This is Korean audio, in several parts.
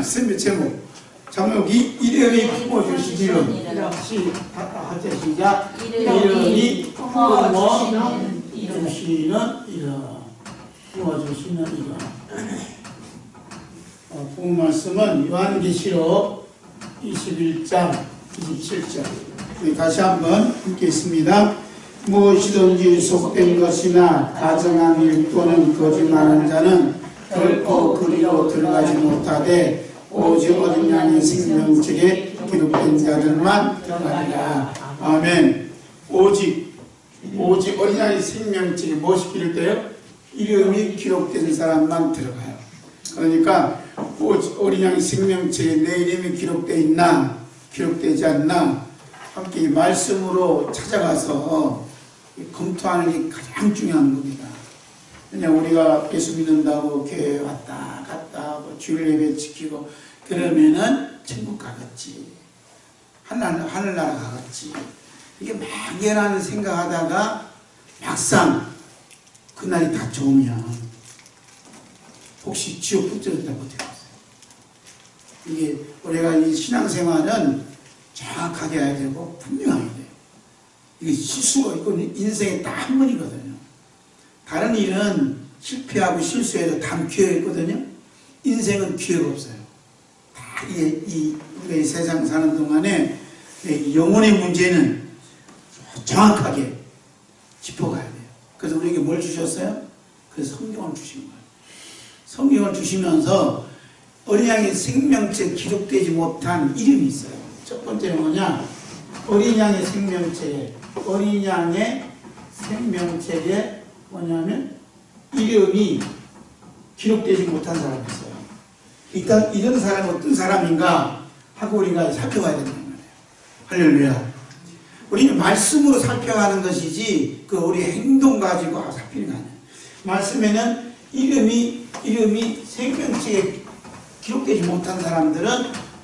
말씀의 제목이 이름이 품어주시기를. 시작. 이름이 품어주시는 이름. 품어주시는 이름. 본 말씀은 요한계시록 21장 27절. 다시 한번 함께 있습니다. 무엇이든지 속된 것이나 가정한 일 또는 거짓말하는 자는 결코 그리로 들어가지 못하되 오직 어린 양의 생명책에 기록된 자들만 들어가리라. 아멘. 오직 어린 양의 생명책에 무엇이 기록돼요? 이름이 기록된 사람만 들어가요. 그러니까 어린 양의 생명책에 내 이름이 기록되어 있나 기록되지 않나 함께 이 말씀으로 찾아가서 검토하는 게 가장 중요한 겁니다. 그냥 우리가 예수 믿는다고 교회에 왔다 갔다 하고 주일 예배 지키고 그러면은 천국 가겠지, 하늘나라 가겠지, 이게 막연한 생각하다가 막상 그날이 닥쳐오면 혹시 지옥 붙들었다 못해봤어요. 이게 우리가 이 신앙생활은 정확하게 해야 되고 분명하게 돼요. 이게 실수가 있고 인생에 딱 한 번이거든요. 다른 일은 실패하고 실수해도 다 기회가 있거든요. 인생은 기회가 없어요. 다 우리가 이 세상 사는 동안에 영혼의 문제는 정확하게 짚어가야 돼요. 그래서 우리에게 뭘 주셨어요? 그래서 성경을 주신 거예요. 성경을 주시면서 어린 양의 생명체에 기록되지 못한 이름이 있어요. 첫 번째는 뭐냐? 어린 양의 생명체에, 어린 양의 생명체에 뭐냐면 이름이 기록되지 못한 사람이 있어요. 일단 이런 사람이 어떤 사람인가 하고 우리가 살펴봐야 된다는 거예요. 할렐루야. 우리는 말씀으로 살펴가는 것이지 그 우리 행동 가지고 살피는 거 아니에요. 말씀에는 이름이 생명체에 기록되지 못한 사람들은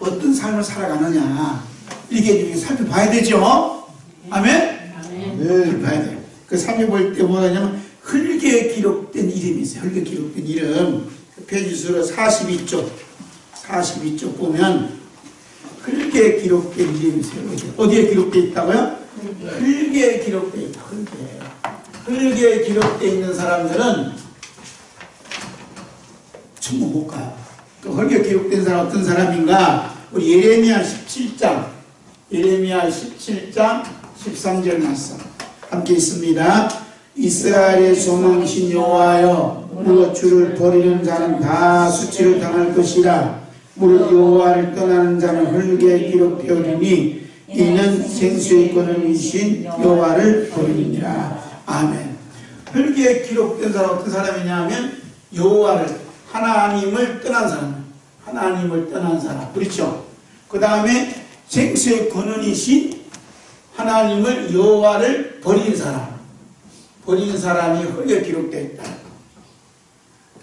어떤 삶을 살아가느냐 이렇게 살펴봐야 되죠. 아멘? 네, 살펴봐야 돼요. 그 살펴볼 때 뭐냐면 흙에 기록된 이름이 있어요. 흙에 기록된 이름. 페이지 수로 42쪽 보면 흙에 기록된 이름이 있어요. 어디에 기록되어 있다고요? 흙에 기록되어 있다. 흙에 기록되어 있는 사람들은 천국 못 가요. 그 흙에 기록된 사람 어떤 사람인가? 우리 예레미야 17장 13절 말씀 함께 있습니다. 이스라엘의 소망이신 여호와여, 무릇 주를 버리는 자는 다 수치를 당할 것이라. 무릇 여호와를 떠나는 자는 흙에 기록되어지니 이는 생수의 근원이신 여호와를 버리니라. 아멘. 흙에 기록된 사람 어떤 사람이냐 하면 여호와를, 하나님을 떠난 사람. 그렇죠? 그 다음에 생수의 근원이신 하나님을, 여호와를 버린 사람이 흙에 기록되어 있다.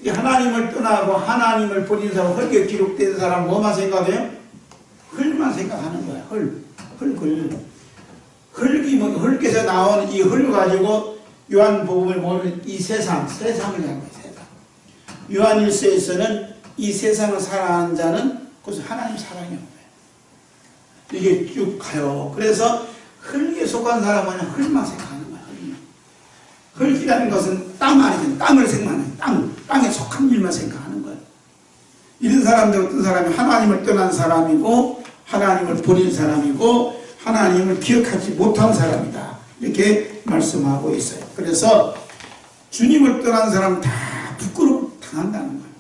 하나님을 떠나고 하나님을 버린 사람, 흙에 기록된 사람 뭐만 생각해요? 흙만 생각하는 거야. 흙에서 나온 이 흙을 가지고 요한복음을 보면 이 세상을 향한 거야. 요한일서에서는 이 세상을 살아가는 자는 그것은 하나님 사랑이 없어요. 이게 쭉 가요. 그래서 흙에 속한 사람은 흙만 생각하는 거야. 흙이라는 것은 땅 아니잖아요. 땅을 생각하는 거예요. 땅에 속한 일만 생각하는 거예요. 이런 사람들 어떤 사람이 하나님을 떠난 사람이고 하나님을 버린 사람이고 하나님을 기억하지 못한 사람이다. 이렇게 말씀하고 있어요. 그래서 주님을 떠난 사람은 다 부끄러움 당한다는 거예요.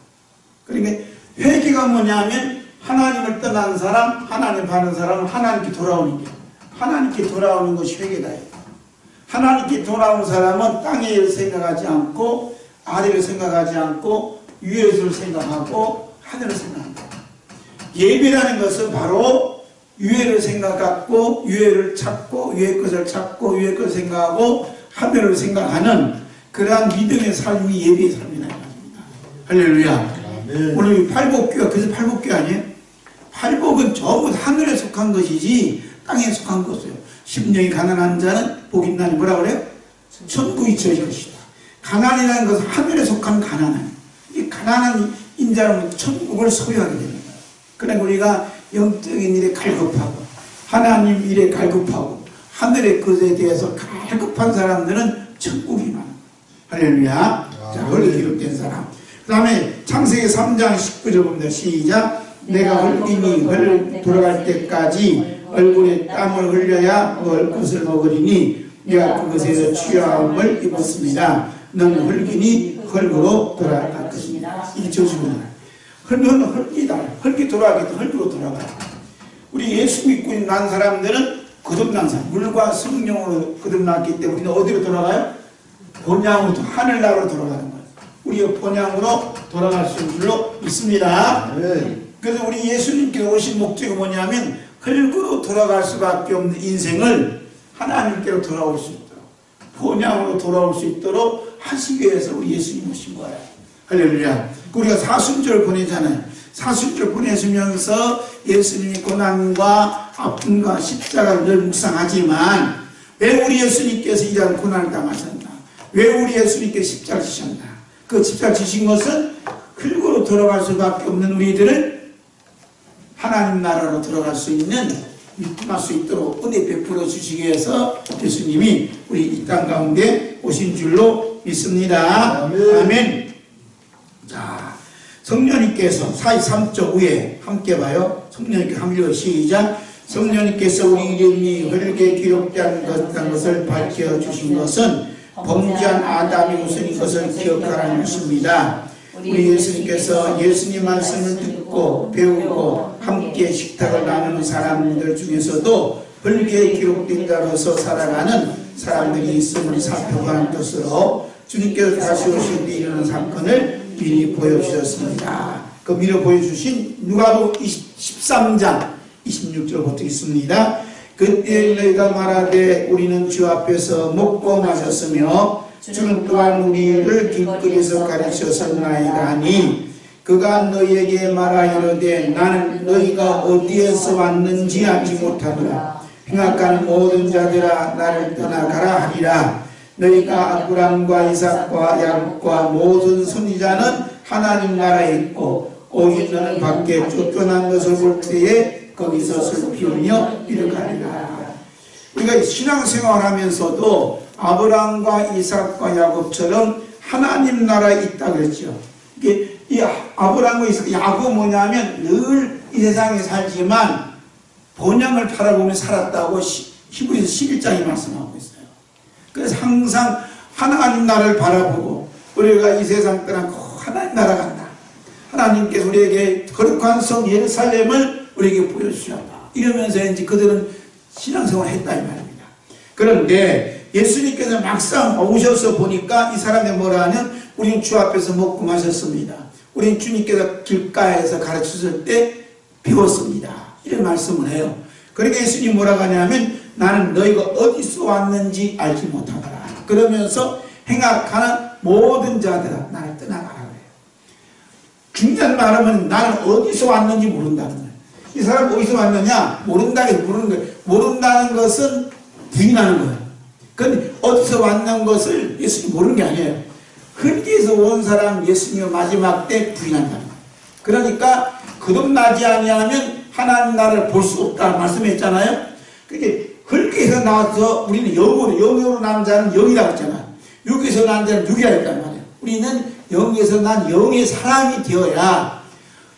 그러니까 회개가 뭐냐면 하나님을 떠난 사람, 하나님 바른 사람은 하나님께 돌아오는 게, 하나님께 돌아오는 것이 회개다. 하나님께 돌아오는 사람은 땅의 일을 생각하지 않고 아래를 생각하지 않고 위에를 생각하고 하늘을 생각한다. 예배라는 것은 바로 위에를 생각하고 위에를 찾고 위에 것을 찾고 위에 것을 생각하고 하늘을 생각하는 그러한 믿음의 삶이 예배의 삶이다. 할렐루야. 네. 오늘 팔복교가 그래서 팔복교 아니에요? 팔복은 전부 하늘에 속한 것이지 땅에 속한 것이에요. 심령이 가난한 자는 복 있나니 뭐라 그래요? 천국이 저희 것이다. 가난이라는 것은 하늘에 속한 가난은, 이 가난한 인자는 천국을 소유하게 되는 거예요. 그러니까 우리가 영적인 일에 갈급하고 하나님 일에 갈급하고 하늘의 것에 대해서 갈급한 사람들은 천국이 많아. 할렐루야. 자, 헐게 기록된 사람. 그 다음에 창세기 3장 19절 봅니다. 시작. 내가 헐림이 돌아갈 때까지 얼굴에 땀을 흘려야 먹을 것을 먹으리니 내가 그것에서 취함을 입었습니다. 너는 헐기니 헐그로 돌아갈 것입니다. 이게 저주구나. 헐면 헐기다. 헐기 돌아가겠다. 헐기로 돌아가. 우리 예수 믿고 난 사람들은 거듭난 사람, 물과 성령으로 거듭났기 때문에 우리는 어디로 돌아가요? 본향으로, 하늘나라로 돌아가는 거예요. 우리의 본향으로 돌아갈 수 있는 줄로 믿습니다. 그래서 우리 예수님께서 오신 목적이 뭐냐면 흙으로 돌아갈 수밖에 없는 인생을 하나님께로 돌아올 수 있도록, 본향으로 돌아올 수 있도록 하시기 위해서 우리 예수님 오신 거예요. 할렐루야. 우리가 사순절 보내잖아요. 사순절 보내시면서 예수님이 고난과 아픔과 십자가를 늘 묵상하지만 왜 우리 예수님께서 이러한 고난을 당하셨나? 왜 우리 예수님께서 십자가를 지셨나? 그 십자가를 지신 것은 흙으로 돌아갈 수밖에 없는 우리들을 하나님 나라로 들어갈 수 있는, 입금할 수 있도록 은혜 베풀어 주시기 위해서 예수님이 우리 이 땅 가운데 오신 줄로 믿습니다. 아멘. 자, 성령님께서 43쪽 위에 함께 봐요. 성령님께 함께 시작. 성령님께서 우리 이름이 흙에 기록된 것을 밝혀주신 것은 범죄한 아담이 우선인 것을 기억하라는 것입니다. 우리 예수님께서 예수님 말씀을 듣고 배우고 함께 식탁을 나누는 사람들 중에서도 흙에 기록된 자로서 살아가는 사람들이 있음을 살펴보는 것으로 주님께서 다시 오실 때 일어나는 사건을 미리 보여주셨습니다. 그 미리 보여주신 누가복음 13장 26절부터 있습니다. 그때 너희가 말하되 우리는 주 앞에서 먹고 마셨으며 주는 또한 우리를 길거리에서 가르쳤었나이다 하니 그가 너희에게 말하이르되 나는 너희가 어디에서 왔는지 알지 못하노라. 행악하는 모든 자들아 나를 떠나가라 하리라. 너희가 아브람과 이삭과 야곱과 모든 선지자는 하나님 나라에 있고 오직 너는 밖에 쫓겨난 것을 볼 때에 거기서 슬피 울며 이르가리라. 우리가 신앙생활 하면서도 아브람과 이삭과 야곱처럼 하나님 나라에 있다 그랬죠. 이게 이 아브람과 이삭, 야곱은 뭐냐면 늘 이 세상에 살지만 본향을 바라보며 살았다고 히브리서 11장이 말씀하고 있어요. 그래서 항상 하나님 나라를 바라보고 우리가 이 세상 떠나고 하나님 나라 간다. 하나님께서 우리에게 거룩한 성 예루살렘을 우리에게 보여주셨다. 이러면서 이제 그들은 신앙생활을 했다 이 말입니다. 그런데 예수님께서 막상 오셔서 보니까 이 사람이 뭐라 하면 우리는 주 앞에서 먹고 마셨습니다. 우리는 주님께서 길가에서 가르치실 때 배웠습니다. 이런 말씀을 해요. 그러니까 예수님이 뭐라고 하냐면 나는 너희가 어디서 왔는지 알지 못하더라. 그러면서 행악하는 모든 자들아 나를 떠나가라 그래요. 중요한 말하면 나는 어디서 왔는지 모른다는 거예요. 이 사람 어디서 왔느냐? 모른다는 거예요. 모른다는 것은 부인하는 거예요. 그런데 어디서 왔는 것을 예수님이 모르는 게 아니에요. 흙에서 온 사람 예수님이 마지막 때 부인한다는 거예요. 그러니까 거듭나지 아니하면 하나님 나라를 볼 수 없다 말씀했잖아요. 그게 흙에서 나와서 우리는 영으로 난 자는 영이라고 했잖아요. 육에서 난 자는 육이라고 했단 말이에요. 우리는 영에서 난 영의 사람이 되어야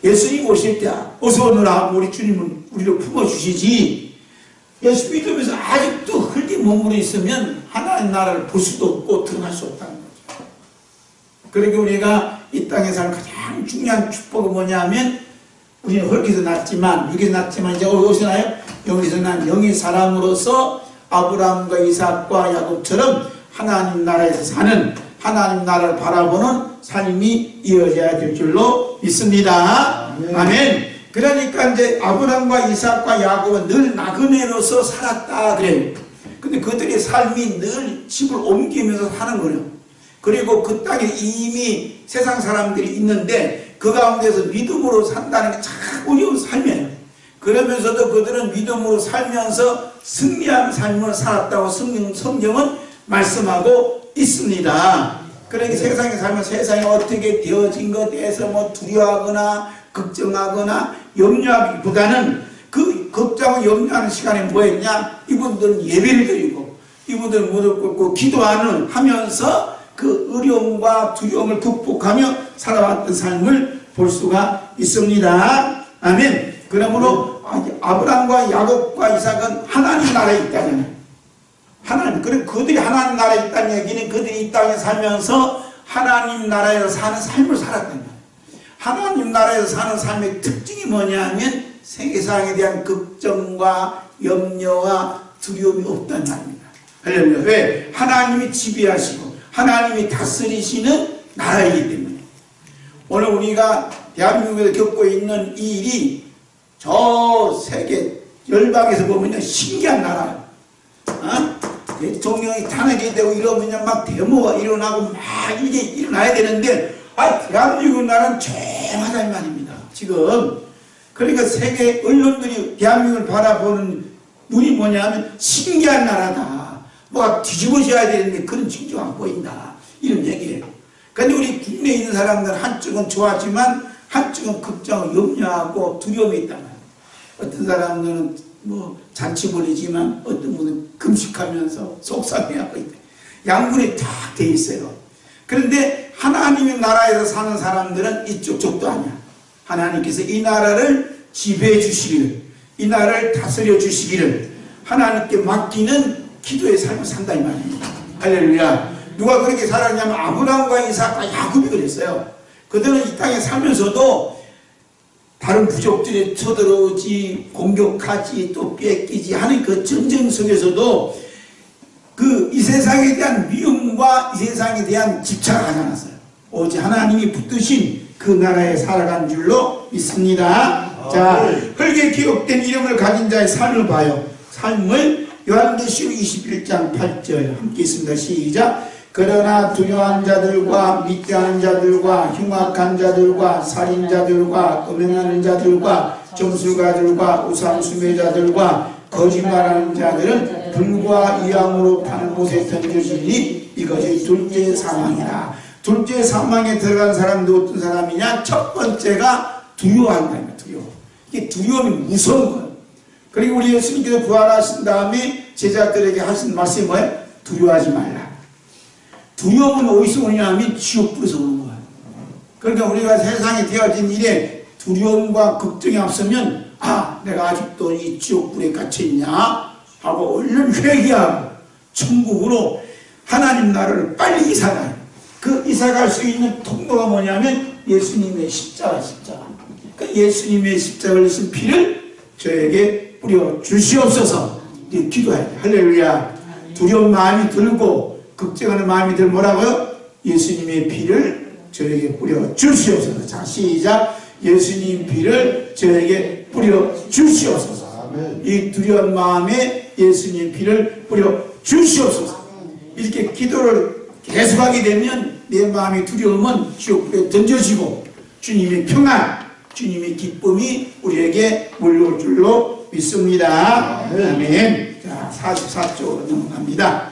예수님 오실 때 어서 오너라 우리 주님은 우리를 품어주시지. 예수 믿으면서 아직도 흙에 머물러 있으면 하나님 나라를 볼 수도 없고 들어갈 수 없다는 거죠. 그러니까 우리가 이 땅에 사는 가장 중요한 축복은 뭐냐면 우리는 흙에서 났지만 육에서 났지만 이제 어디서 나요? 영에서 난 영의 사람으로서 아브람과 이삭과 야곱처럼 하나님 나라에서 사는 하나님 나라를 바라보는 삶이 이어져야 될 줄로 믿습니다. 아멘. 그러니까 이제 아브람과 이삭과 야곱은 늘 나그네로서 살았다 그래요. 근데 그들의 삶이 늘 집을 옮기면서 사는 거예요. 그리고 그 땅에 이미 세상 사람들이 있는데 그 가운데서 믿음으로 산다는 게 참 어려운 삶이에요. 그러면서도 그들은 믿음으로 살면서 승리한 삶을 살았다고 성경은 말씀하고 있습니다. 그러니까 세상에 살면 세상에 어떻게 되어진 것에 대해서 뭐 두려워하거나 걱정하거나 염려하기보다는 그 걱정하고 염려하는 시간에 뭐 했냐? 이분들은 예배를 드리고 이분들은 무릎 꿇고 기도하는 하면서 그 어려움과 두려움을 극복하며 살아왔던 삶을 볼 수가 있습니다. 아멘. 그러므로 아브라함과 야곱과 이삭은 하나님 나라에 있다잖아요. 하나님, 그럼 그들이 하나님 나라에 있다는 얘기는 그들이 이 땅에 살면서 하나님 나라에서 사는 삶을 살았단 말이에요. 하나님 나라에서 사는 삶의 특징이 뭐냐면 세상에 대한 걱정과 염려와 두려움이 없다는 말입니다. 할렐루야. 왜? 하나님이 지배하시고 하나님이 다스리시는 나라이기 때문에. 오늘 우리가 대한민국에서 겪고 있는 이 일이 저 세계 열방에서 보면 신기한 나라예요. 대통령이 탄핵이 되고 이러면 막 데모가 일어나고 막 이게 일어나야 되는데 대한민국 나라는 조용하다는 말입니다. 지금 그러니까 세계 언론들이 대한민국을 바라보는 눈이 뭐냐면 신기한 나라다. 뭐가 뒤집어져야 되는데 그런 징조가 안 보인다. 이런 얘기예요. 그런데 우리 국내에 있는 사람들은 한쪽은 좋았지만 한쪽은 걱정, 염려하고 두려움이 있단 말이에요. 어떤 사람들은 뭐 잔치 벌이지만 어떤 분은 금식하면서 속상해하고 있다. 양분이 딱 돼 있어요. 그런데 하나님의 나라에서 사는 사람들은 이쪽 쪽도 아니야. 하나님께서 이 나라를 지배해 주시기를, 이 나라를 다스려 주시기를 하나님께 맡기는 기도의 삶을 산다 이 말입니다. 할렐루야. 누가 그렇게 살았냐면 아브라함과 이삭과 야곱이 그랬어요. 그들은 이 땅에 살면서도 다른 부족들이 쳐들어오지 공격하지 또 뺏기지 하는 그 전쟁 속에서도 그 이 세상에 대한 위험과 이 세상에 대한 집착을 하지 않았어요. 오직 하나님이 붙드신 그 나라에 살아간 줄로 믿습니다. 자, 흙에 기록된 이름을 가진 자의 삶을 봐요. 삶을 요한계시록 21장 8절 함께 있습니다. 시작. 그러나 두려워한 자들과 믿지 않은 자들과 흉악한 자들과 살인자들과 음행하는 자들과 점술가들과 우상숭배자들과 거짓말하는 자들은 불과 이왕으로 타는 곳에 던져지니 이것이 둘째 사망이다. 둘째 사망에 들어간 사람도 어떤 사람이냐? 첫 번째가 두려워한다. 두려워. 이게 두려움이 무서운 거예요. 그리고 우리 예수님께서 부활하신 다음에 제자들에게 하신 말씀이 뭐예요? 두려워하지 말라. 두려움은 어디서 오냐 하면 지옥불에서 오는 거야. 그러니까 우리가 세상에 되어진 일에 두려움과 걱정이 앞서면 내가 아직도 이 지옥불에 갇혀있냐 하고 얼른 회개하고 천국으로 하나님 나라를 빨리 이사가요. 그 이사갈 수 있는 통로가 뭐냐면 예수님의 십자가. 그 예수님의 십자가를 흘리신 피를 저에게 뿌려 주시옵소서. 기도해야 돼. 할렐루야. 두려운 마음이 들고 걱정하는 마음이 들면 뭐라고요? 예수님의 피를 저에게 뿌려 주시옵소서. 자, 시작. 예수님 피를 저에게 뿌려 주시옵소서. 이 두려운 마음에 예수님 피를 뿌려 주시옵소서. 이렇게 기도를 계속하게 되면 내 마음의 두려움은 지옥불에 던져지고 주님의 평안, 주님의 기쁨이 우리에게 몰려올 줄로 믿습니다. 아멘. 자, 44쪽으로 넘어갑니다.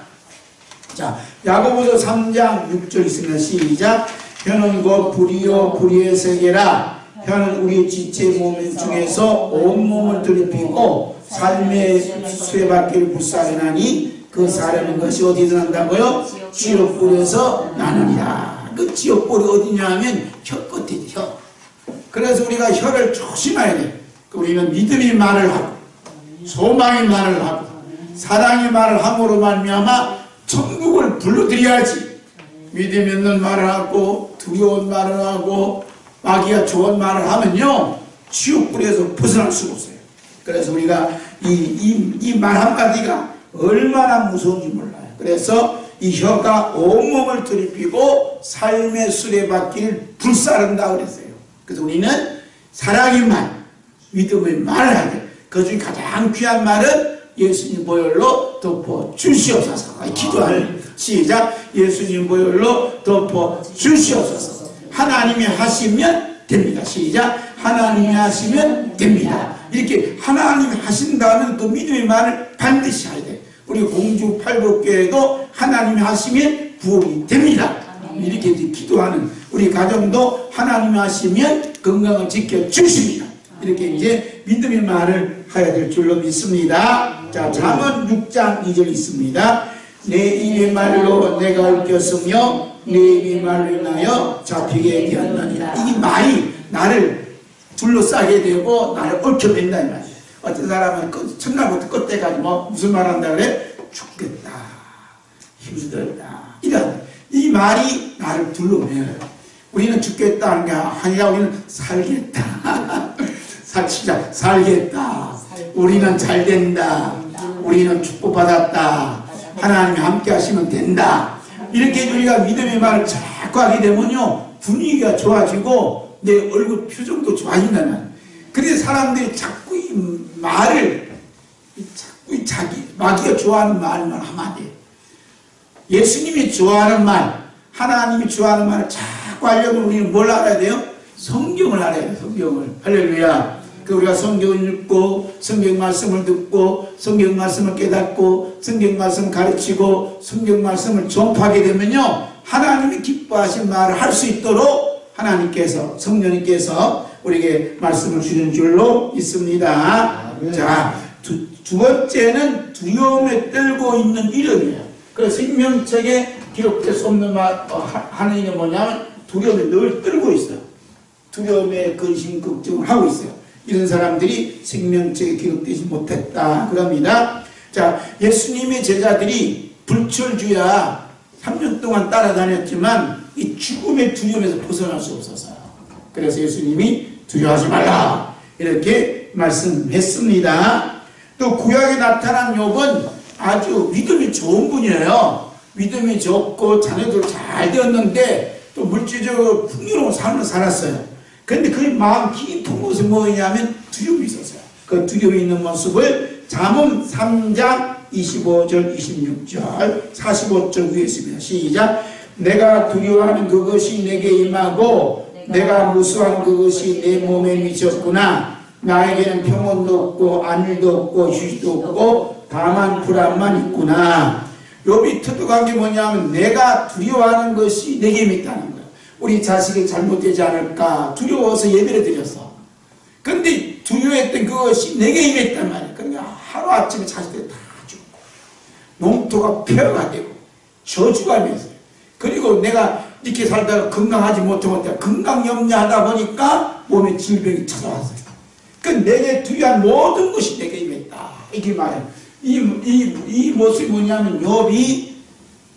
자, 야고보서 3장 6절 있습니다. 시작. 혀는 곧 불이요 불의의 세계라. 혀는 우리 지체 몸 중에서 온몸을 들이피고 삶의 쇠바퀴를 불사르나니 그 사르는 것이 어디서 난다고요? 지옥불에서 나느니라. 그 지옥불이 어디냐 하면 혀 끝이지, 혀. 그래서 우리가 혀를 조심해야 돼. 우리는 믿음의 말을 하고 소망의 말을 하고 사랑의 말을 함으로 말미암아 천국을 불러들여야지. 믿음 있는 말을 하고 두려운 말을 하고 마귀가 좋은 말을 하면요 지옥불에서 벗어날 수가 없어요. 그래서 우리가 이 말 한마디가 얼마나 무서운지 몰라요. 그래서 이 혀가 온몸을 들이피고 삶의 수레바퀴를 불사른다 그랬어요. 그래서 우리는 사랑의 말, 믿음의 말을 하게 돼요. 그 중에 가장 귀한 말은 예수님 보혈로 덮어 주시옵소서. 기도하는 시작. 예수님 보혈로 덮어 주시옵소서. 하나님이 하시면 됩니다. 시작. 하나님이 하시면 됩니다. 이렇게 하나님이 하신다는 그 믿음의 말을 반드시 해야 돼. 우리 공주 팔복교회도 하나님이 하시면 부흥이 됩니다. 이렇게 이제 기도하는 우리 가정도 하나님 하시면 건강을 지켜주십니다. 이렇게 이제 믿음의 말을 해야 될 줄로 믿습니다. 자, 잠언 6장 2절 있습니다. 내 입의 말로 내가 얽혔으며 내 입의 말로 인하여 잡히게 되었느니라. 이 말이 나를 둘러싸게 되고 나를 얽혀맨다 이 말이에요. 어떤 사람은 첫날부터 끝때까지 뭐 무슨 말 한다 그래? 죽겠다, 힘들다, 이런 이 말이 나를 둘러매요. 우리는 죽겠다 하는 게 아니라 우리는 살겠다. 살치자, 살겠다. 우리는 잘 된다. 우리는 축복받았다. 하나님이 함께 하시면 된다. 이렇게 우리가 믿음의 말을 자꾸 하게 되면요, 분위기가 좋아지고 내 얼굴 표정도 좋아진다는 말이에요. 그래서 사람들이 자꾸 이 말을 자꾸 자기 마귀가 좋아하는 말만 하면 안 돼요. 예수님이 좋아하는 말, 하나님이 좋아하는 말을 자꾸 하려면 우리는 뭘 알아야 돼요? 성경을 알아야 돼요. 성경을. 할렐루야. 우리가 성경을 읽고 성경 말씀을 듣고 성경 말씀을 깨닫고 성경 말씀을 가르치고 성경 말씀을 전파하게 되면요, 하나님이 기뻐하신 말을 할 수 있도록 하나님께서, 성령님께서 우리에게 말씀을 주는 줄로 있습니다. 자, 두 번째는 두려움에 떨고 있는 이름이에요. 그래서 생명책에 기록될 수 없는 말 하는 게 뭐냐면 두려움에 늘 떨고 있어요. 두려움에 근심 걱정을 하고 있어요. 이런 사람들이 생명책에 기록되지 못했다 그럽니다. 자, 예수님의 제자들이 불철주야 3년 동안 따라다녔지만 이 죽음의 두려움에서 벗어날 수 없었어요. 그래서 예수님이 두려워하지 말라 이렇게 말씀했습니다. 또 구약에 나타난 욥은 아주 믿음이 좋은 분이에요. 믿음이 좋고 자녀들 잘 되었는데 또 물질적으로 풍요로운 삶을 살았어요. 그런데 그 마음 깊은 곳에 뭐냐면 두려움이 있었어요. 그 두려움이 있는 모습을 잠언 3장 25절 26절 45절 위에 있습니다. 시작. 내가 두려워하는 그것이 내게 임하고 내가 무수한 그것이 내 몸에 미쳤구나. 나에게는 평온도 없고 안일도 없고 휴식도 없고 다만 불안만 있구나. 욥이 터득한 게 뭐냐면 내가 두려워하는 것이 내게 있다는 거예요. 우리 자식이 잘못되지 않을까 두려워서 예배를 드렸어. 근데 두려워했던 그것이 내게 임했단 말이에요. 그러니까 하루아침에 자식들이 다 죽고 농토가 폐허가 되고 저주가 되었어요. 그리고 내가 이렇게 살다가 건강하지 못하고 건강 염려하다 보니까 몸에 질병이 찾아왔어요. 그 내게 두려운 모든 것이 내게 임했다 이렇게 말해요. 이 모습이 뭐냐면 욥이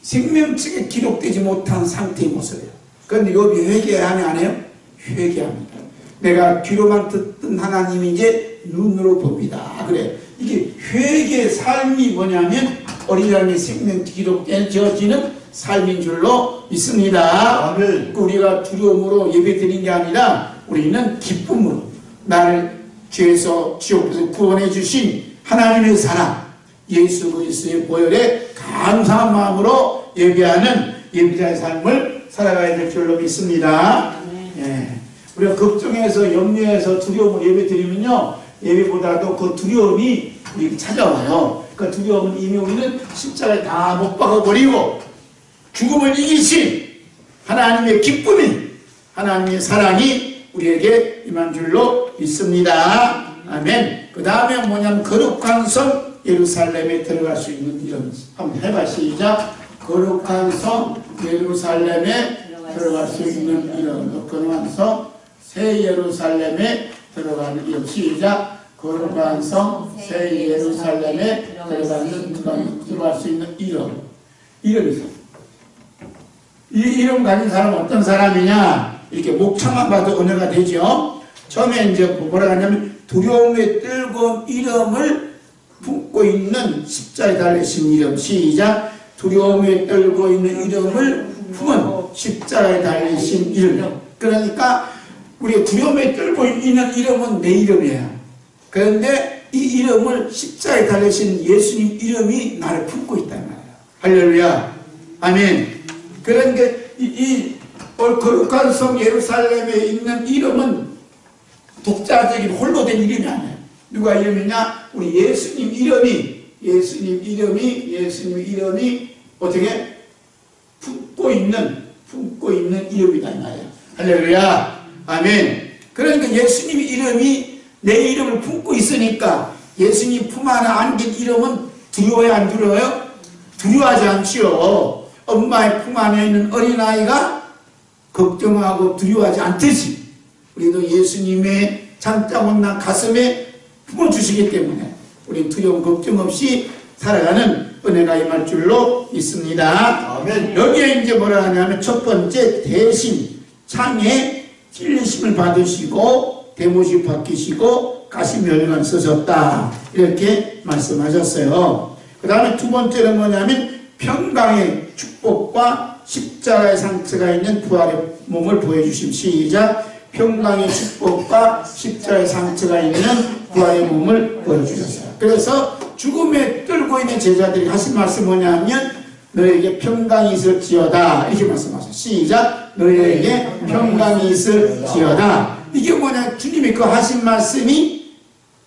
생명책에 기록되지 못한 상태의 모습이에요. 그런데 욥이 회개하면 안 해요? 회개합니다. 내가 귀로만 듣던 하나님이 이제 눈으로 봅니다. 그래. 이게 회개의 삶이 뭐냐면 어린 양의 생명 기록되어지는 삶인 줄로 믿습니다. 아멘. 우리가 두려움으로 예배 드린 게 아니라 우리는 기쁨으로 나를 죄에서 지옥에서 구원해 주신 하나님의 사랑 예수 그리스도의 보혈에 감사한 마음으로 예배하는 예배자의 삶을 살아가야 될 줄로 믿습니다. 예. 우리가 걱정해서 염려해서 두려움을 예배 드리면요, 예배보다도 그 두려움이 우리에게 찾아와요. 그 두려움은 이미 우리는 십자가에 다 못 박아버리고 죽음을 이기신 하나님의 기쁨이, 하나님의 사랑이 우리에게 임한 줄로 믿습니다. 아멘. 그 다음에 뭐냐면 거룩한 성 예루살렘에 들어갈 수 있는 이름. 한번 해봐. 시작. 거룩한 성 예루살렘에 들어갈 수 있는 이름. 거룩한 성 새 예루살렘에 들어가는 이름. 시작. 거룩한 성 새 예루살렘에 들어갈 수 있는 이름. 이름이 있어. 이 이름 가진 사람은 어떤 사람이냐? 이렇게 목차만 봐도 은혜가 되죠. 처음에 이제 뭐라고 하냐면 두려움에 뜨거운 이름을 품고 있는 십자가에 달리신 이름. 시작. 두려움에 떨고 있는 이름을 품은 십자가에 달리신 이름. 그러니까 우리 두려움에 떨고 있는 이름은 내 이름이에요. 그런데 이 이름을 십자가에 달리신 예수님 이름이 나를 품고 있단 말이에요. 할렐루야. 아멘. 그러니까 이 거룩한 성 예루살렘에 있는 이름은 독자적인 홀로 된 이름이 아니에요. 누가 이름이냐? 우리 예수님 이름이 어떻게 품고 있는 품고 있는 이름이다 이 말이야. 할렐루야. 아멘. 그러니까 예수님 이름이 내 이름을 품고 있으니까 예수님 품 안에 안긴 이름은 두려워요, 안 두려워요? 두려워하지 않지요. 엄마의 품 안에 있는 어린아이가 걱정하고 두려워하지 않듯이 우리도 예수님의 장자못난 가슴에 품어주시기 때문에 우리 두려움 걱정 없이 살아가는 은혜가 임할 줄로 믿습니다. 아멘. 여기에 이제 뭐라 하냐면 첫 번째 대신 창에 찔리심을 받으시고 대못이 바뀌시고 가시면류관 쓰셨다 이렇게 말씀하셨어요. 그 다음에 두 번째는 뭐냐면 평강의 축복과 십자가의 상처가 있는 부활의 몸을 보여주심. 시작. 평강의 축복과 십자가의 상처가 있는 부활의 몸을 보여주셨어요. 그래서 죽음에 떨고 있는 제자들이 하신 말씀 뭐냐면 너에게 평강이 있을지어다 이렇게 말씀하셨어요. 시작. 너에게 평강이 있을지어다. 이게 뭐냐, 주님이 그 하신 말씀이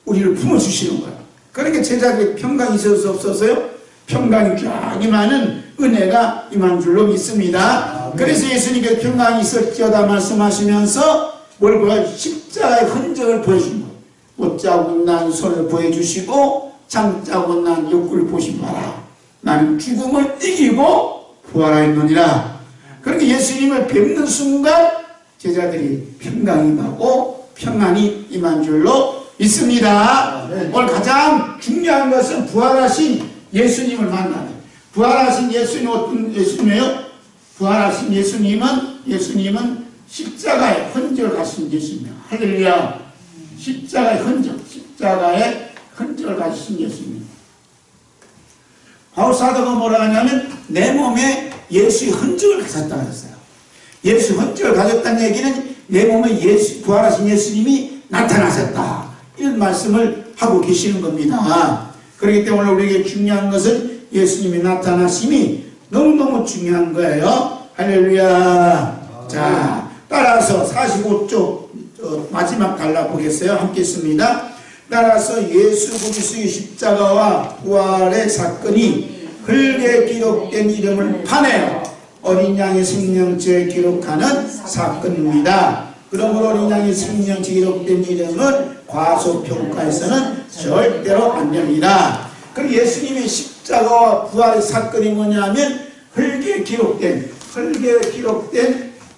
우리를 품어주시는 거예요. 그러니까 제자들이 평강이 있을 수 없어서요, 평강이 쫙 임하는 은혜가 임한 줄로 믿습니다. 그래서 예수님께서 평강이 있을지어다 말씀하시면서 뭘 보여? 십자가의 흔적을 보여준 거예요. 못자고 난 손을 보여주시고 장자고 난 옆구리를 보시 봐라. 나는 죽음을 이기고 부활하였느니라. 그러니까 예수님을 뵙는 순간 제자들이 평강이 임하고 평안이 임한 줄로 믿습니다. 오늘 가장 중요한 것은 부활하신 예수님을 만나는. 부활하신 예수님 어떤 예수님이에요? 부활하신 예수님은 십자가의 흔적을 가신 예수님이에요. 할렐루야. 십자가의 흔적을 가신 예수님. 바울 사도가 뭐라 하냐면 내 몸에 예수의 흔적을 가졌다 하셨어요. 예수 흔적을 가졌다는 얘기는 내 몸에 부활하신 예수님이 나타나셨다, 이런 말씀을 하고 계시는 겁니다. 그렇기 때문에 우리에게 중요한 것은 예수님이 나타나심이 너무너무 중요한 거예요. 할렐루야. 자, 따라서 45쪽 마지막 갈라 보겠어요. 함께 있습니다. 따라서 예수 그리스도의 십자가와 부활의 사건이 흙에 기록된 이름을 파내어 어린 양의 생명체에 기록하는 사건입니다. 그러므로 어린 양의 생명체에 기록된 이름은 과소평가에서는 절대로 안 됩니다. 그럼 예수님의 십자가와 부활의 사건이 뭐냐면 흙에 기록된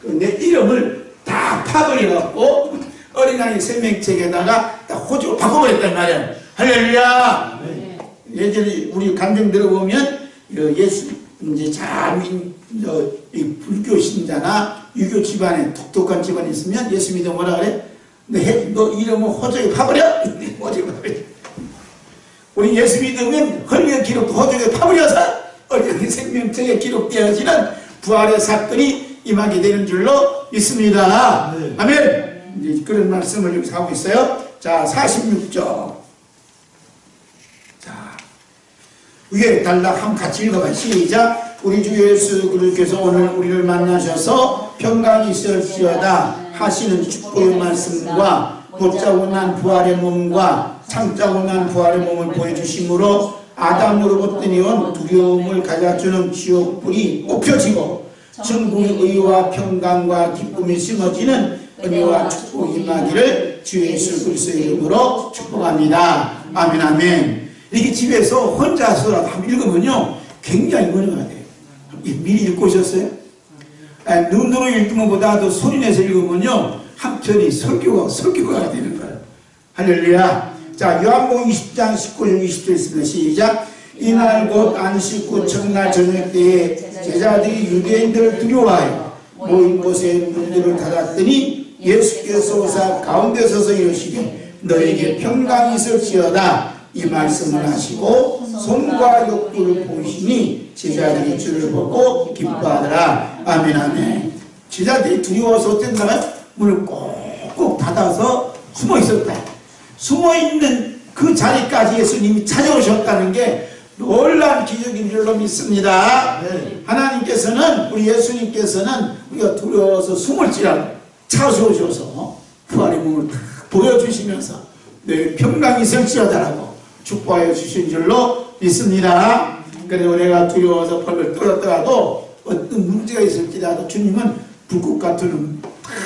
내 이름을 다 파버려갖고 어린 양의 생명책에다가 딱 호적을 바꿔버렸단 말이야. 할렐루야. 네. 예전에 우리 간증 들어보면 예수 이제 불교 신자나 유교 집안에 독특한 집안이 있으면 예수 믿어 뭐라 그래? 너 이름을 호적에 파버려? 호적에 파버려. 우리 예수 믿으면 헐리의 기록 호적에 파버려서 어린 양의 생명책에 기록되어지는 부활의 사건이 임하게 되는 줄로 믿습니다. 네. 아멘. 이제 그런 말씀을 여기서 하고 있어요. 자, 46절. 자, 위에 단락 한번 같이 읽어봐요. 시작. 우리 주 예수 그리스도께서 오늘 우리를 만나셔서 평강이 있을지어다 하시는 축복의 말씀과 못자고 난 부활의 몸과 창자고 난 부활의 몸을 보여주심으로 아담으로부터 내온 두려움을 가져주는 지옥불이 꼽혀지고 천국의 의와 평강과 기쁨이 심어지는 은혜와 축복이 임하기를 주 예수 그리스도의 이름으로 축복합니다. 아멘. 아멘. 이렇게 집에서 혼자서라도 한번 읽으면요 굉장히 은혜가 돼요. 미리 읽고 오셨어요? 눈으로 읽는 것보다도 소리내서 읽으면요 한편이 설교가 되는 거예요. 할렐루야. 자, 요한복음 20장 19절 20절 있습니다. 시작. 이날 곧 안식 후 첫날 저녁 때에 제자들이 유대인들을 두려워하여 모인 곳에 문들을 닫았더니 예수께서 오사 가운데 서서 이르시되 너에게 평강이 있을지어다 이 말씀을 하시고 손과 옆구를 보시니 제자들이 주를 보고 기뻐하더라. 아멘. 아멘. 제자들이 두려워서 어땠나요? 문을 꼭꼭 닫아서 숨어 있었다. 숨어 있는 그 자리까지 예수님이 찾아오셨다는 게 놀라운 기적인 줄로 믿습니다. 네. 하나님께서는, 우리 예수님께서는 우리가 두려워서 숨을지라도 찾아오셔서 부활의 몸을 보여주시면서 내 평강이 있을지어다라고 축복하여 주신 줄로 믿습니다. 그래서 내가 두려워서 벌벌 떨었더라도 어떤 문제가 있을지라도 주님은 불꽃 같은 눈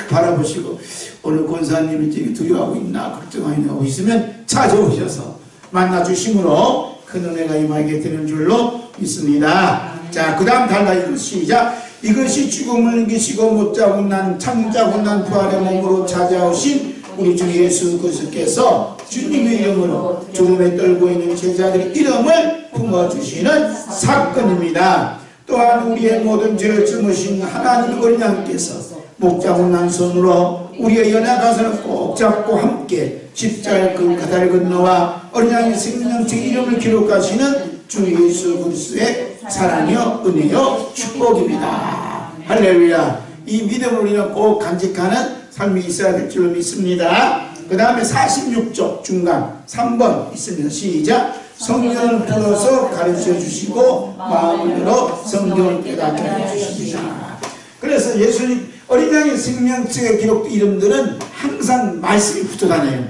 바라보시고 오늘 권사님이 지금 두려워하고 있나 걱정하고 있으면 찾아오셔서 만나주심으로 큰 은혜가 임하게 되는 줄로 믿습니다. 자, 그 다음 달라 시작. 이것이 죽음을 이기시고 못 자고 난 창자고 난 부활의 몸으로 찾아오신 우리 주 예수 그리스도께서 주님의 이름으로 죽음에 떨고 있는 제자들의 이름을 품어주시는 사건입니다. 또한 우리의 모든 죄를 짊으신 하나님 어린 양께서 목자훈난 손으로 우리의 연약한 꼭 잡고 함께 십자가의 그 바다를 건너와 어린 양의 생명체 이름을 기록하시는 주 예수 그리스도의 사랑이요 은혜요 축복입니다. 할렐루야. 이 믿음을 우리는 꼭 간직하는 삶이 있어야 될 줄로 믿습니다. 그 다음에 46쪽 중간 3번 있습니다. 시작. 성경을 풀어서 가르쳐 주시고 마음을 열어 성경을 깨닫게 해주십니다. 그래서 예수님 어린 양의 생명책에 기록된 이름들은 항상 말씀이 붙어다녀요.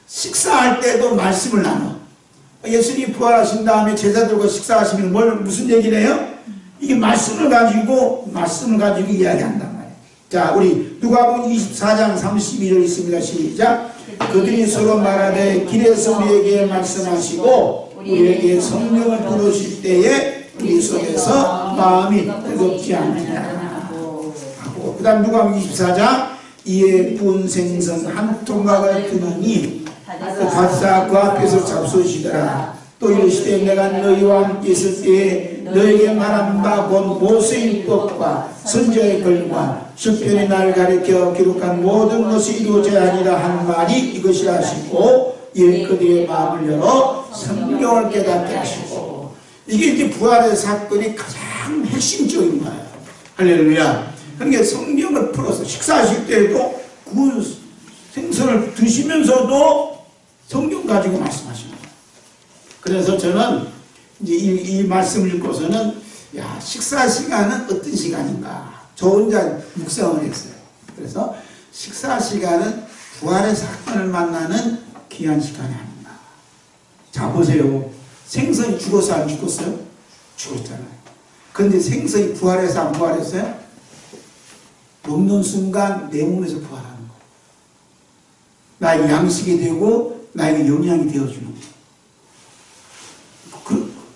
식사할 때도 말씀을 나눠. 예수님이 부활하신 다음에 제자들과 식사하시면 무슨 얘기를 해요? 이게 말씀을 가지고 이야기한단 말이에요. 자, 우리 누가복음 24장 32절 있습니다. 시작. 그들이 서로 말하되 길에서 우리에게 말씀하시고 우리에게 성령을 부르실 때에 우리 속에서 마음이 뜨겁지 않느냐 하고, 그 다음 누가복음 24장 이에 구운 생선 한 토막을 드느니 박사 그 앞에서 잡수시더라. 또 이르시되 내가 너희와 함께 있을 때에 너에게 말한 바 본 모세의 율법과 선지자의 글과 시편의 날 가리켜 기록한 모든 것이 이루어져야 하리라 한 말이 이것이라 하시고 이에 그들의 마음을 열어 성경을 깨닫게 하시고. 이게 이제 부활의 사건이 가장 핵심적인 거예요. 할렐루야. 그러니까 성경을 풀어서 식사하실 때에도 그 생선을 드시면서도 성경 가지고 말씀하시는 거예요. 그래서 저는 이제 이 말씀을 읽고서는 야, 식사 시간은 어떤 시간인가? 저 혼자 묵상을 했어요. 그래서 식사 시간은 부활의 사건을 만나는 귀한 시간이 아닌가. 자, 보세요. 생선이 죽어서 안 죽었어요? 죽었잖아요. 그런데 생선이 부활해서 안 부활했어요? 먹는 순간 내 몸에서 부활하는 거예요. 나에게 양식이 되고 나에게 영양이 되어주는 거예요.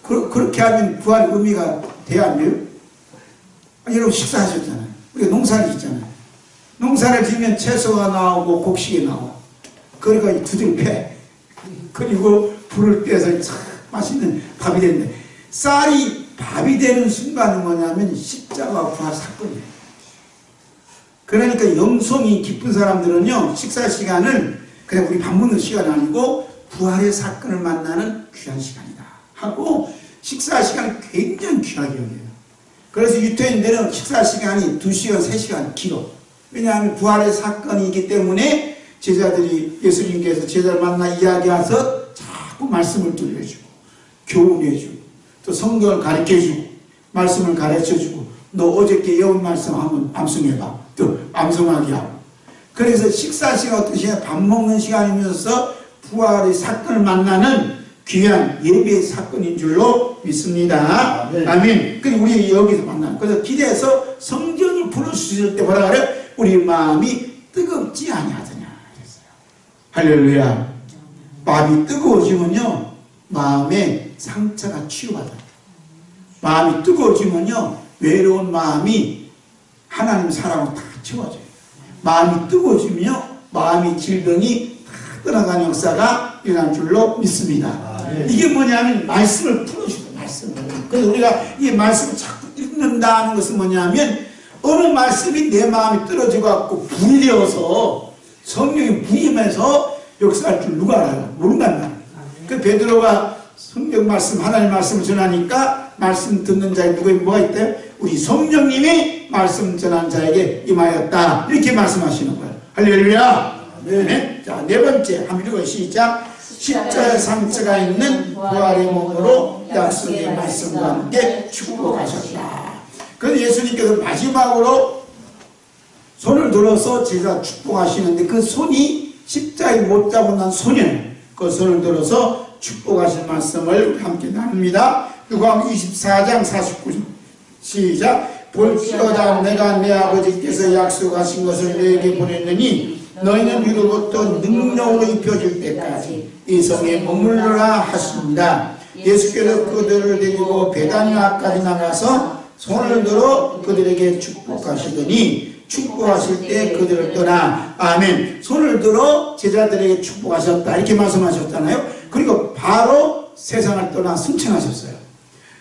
그렇게 하면 부활의 의미가 돼야 안 돼요? 여러분 식사하셨잖아요. 우리가 농사를 짓잖아요. 농사를 지면 채소가 나오고 곡식이 나와. 그러니까 두들 패. 그리고 불을 떼서 참 맛있는 밥이 되는데 쌀이 밥이 되는 순간은 뭐냐면 십자가 부활 사건이에요. 그러니까 영성이 깊은 사람들은요 식사 시간을 그냥 우리 밥 먹는 시간이 아니고 부활의 사건을 만나는 귀한 시간이다 하고 식사 시간을 굉장히 귀하게 여겨요. 그래서 유태인들은 식사 시간이 2시간, 3시간 길어. 왜냐하면 부활의 사건이기 때문에 제자들이 예수님께서 제자를 만나 이야기해서 자꾸 말씀을 들려주고 교훈해주고 또 성경을 가르쳐주고 말씀을 가르쳐주고 너 어저께 외운 말씀 한번 암송해봐. 또 암송하게 하고. 그래서 식사 시간 어떤 시간 밥 먹는 시간이면서 부활의 사건을 만나는 귀한 예배의 사건인 줄로 믿습니다. 아멘. 그리고 우리 여기서 만나는. 그래서 길에서 성전을 부르실 때 뭐라 그래? 우리 마음이 뜨겁지 아니하더냐 그랬어요. 할렐루야. 마음이 뜨거워지면요 마음에 상처가 치유받아요. 마음이 뜨거워지면요 외로운 마음이 하나님 사랑으로 다 채워져요. 마음이 뜨거워지면요 마음이 질병이 다 떠나가는 역사가 일어날 줄로 믿습니다. 이게 뭐냐면 말씀을 풀어주는 말씀을. 그래서 우리가 이 말씀을 자꾸 읽는다는 것은 뭐냐면 어느 말씀이 내 마음이 떨어져 갖고 불이 되어서 성령이 부임해서 역사할 줄 누가 알아요? 모른단 말이에요. 그 베드로가 성경 말씀 하나님 말씀을 전하니까 말씀 듣는 자에 뭐가 있대요? 우리 성령님이 말씀 전한 자에게 임하였다 이렇게 말씀하시는 거예요. 할렐루야. 네. 자, 네 번째 한번 읽어요. 시작. 십자의 상처가 있는 부활의 몸으로 약속의 말씀과 함께 축복하셨다. 그래서 예수님께서 마지막으로 손을 들어서 제자 축복하시는데 그 손이 십자에 못 잡은 난 손이에요. 그 손을 들어서 축복하신 말씀을 함께 나눕니다. 누가복음 24장 시작. 볼지어다 내가 내 아버지께서 약속하신 것을 너에게 보냈느니 너희는 이로부터 능력으로 입혀질 때까지 이 성에 머물러라 하십니다. 예수께서 그들을 데리고 베다니아까지 나가서 손을 들어 그들에게 축복하시더니 축복하실 때 그들을 떠나 아멘. 손을 들어 제자들에게 축복하셨다 이렇게 말씀하셨잖아요. 그리고 바로 세상을 떠나 승천하셨어요.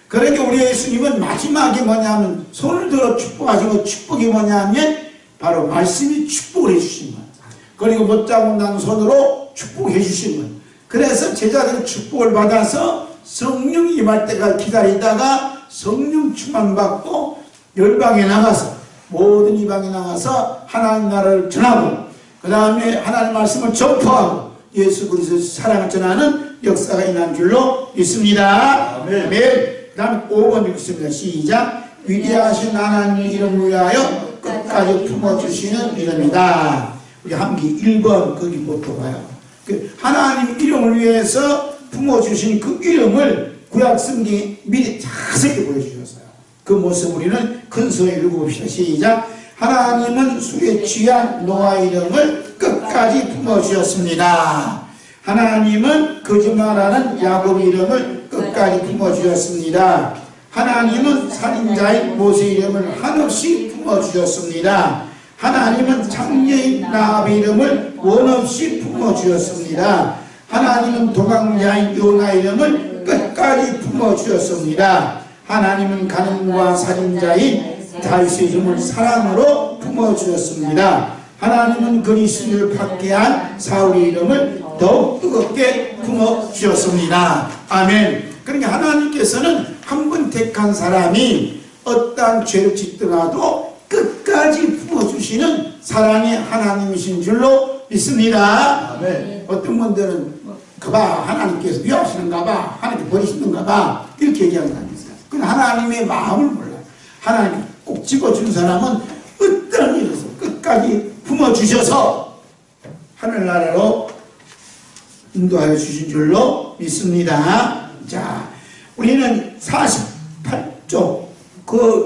그러니까 우리 예수님은 마지막에 뭐냐면 손을 들어 축복하시고 축복이 뭐냐면 바로 말씀이 축복을 해주신 거예요. 그리고 못자국 난 손으로 축복해 주신 거예요. 그래서 제자들이 축복을 받아서 성령이 임할 때가 기다리다가 성령 충만 받고 열방에 나가서 모든 이방에 나가서 하나님 나라를 전하고 그 다음에 하나님 말씀을 전파하고 예수 그리스도의 사랑을 전하는 역사가 일어난 줄로 믿습니다. 아멘. 그 다음 5번 읽습니다. 시작. 위대하신 하나님 이름을 위하여 끝까지 품어주시는 이름이다. 우리 함기 1번 거기부터 봐요. 하나님 이름을 위해서 품어주신 그 이름을 구약 성경에 미리 자세히 보여주셨어요. 그 모습 우리는 근서에 읽어봅시다. 시작. 하나님은 수에 취한 노아 이름을 끝까지 품어주셨습니다. 하나님은 거짓말하는 야곱 이름을 끝까지 품어주셨습니다. 하나님은 살인자인 모세 이름을 한없이 품어주셨습니다. 하나님은 창녀인 라합의 이름을 원없이 품어주셨습니다. 하나님은 도망자인 요나 이름을 끝까지 품어주셨습니다. 하나님은 간음과 살인자인 다윗의 이름을 사랑으로 품어주셨습니다. 하나님은 그리스도를 박해한 사울의 이름을 더욱 뜨겁게 품어주셨습니다. 아멘. 그러니까 하나님께서는 한 번 택한 사람이 어떠한 죄를 짓더라도 끝까지 품어주시는 사랑의 하나님이신 줄로 믿습니다. 아멘. 어떤 분들은 그봐 하나님께서 미워하시는가 봐 하나님께 버리시는가 봐 이렇게 얘기하는 사람이 있어요. 그건 하나님의 마음을 몰라요. 하나님 꼭 집어준 사람은 어떤 일에서 끝까지 품어주셔서 하늘나라로 인도하여 주신 줄로 믿습니다. 자, 우리는 48쪽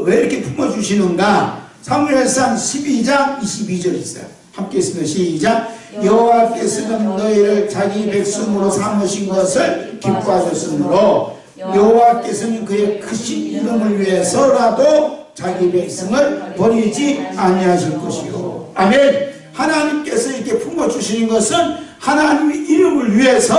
왜 이렇게 품어주시는가? 사무엘상 12장 22절 있어요. 함께 있습니다. 시작. 여호와께서는 너희를 자기 백성으로 삼으신 것을 기뻐하셨으므로 여호와께서는 그의 크신 이름을 위해서라도 자기 백성을 버리지 아니하실 것이요. 아멘. 하나님께서 이렇게 품어주시는 것은 하나님의 이름을 위해서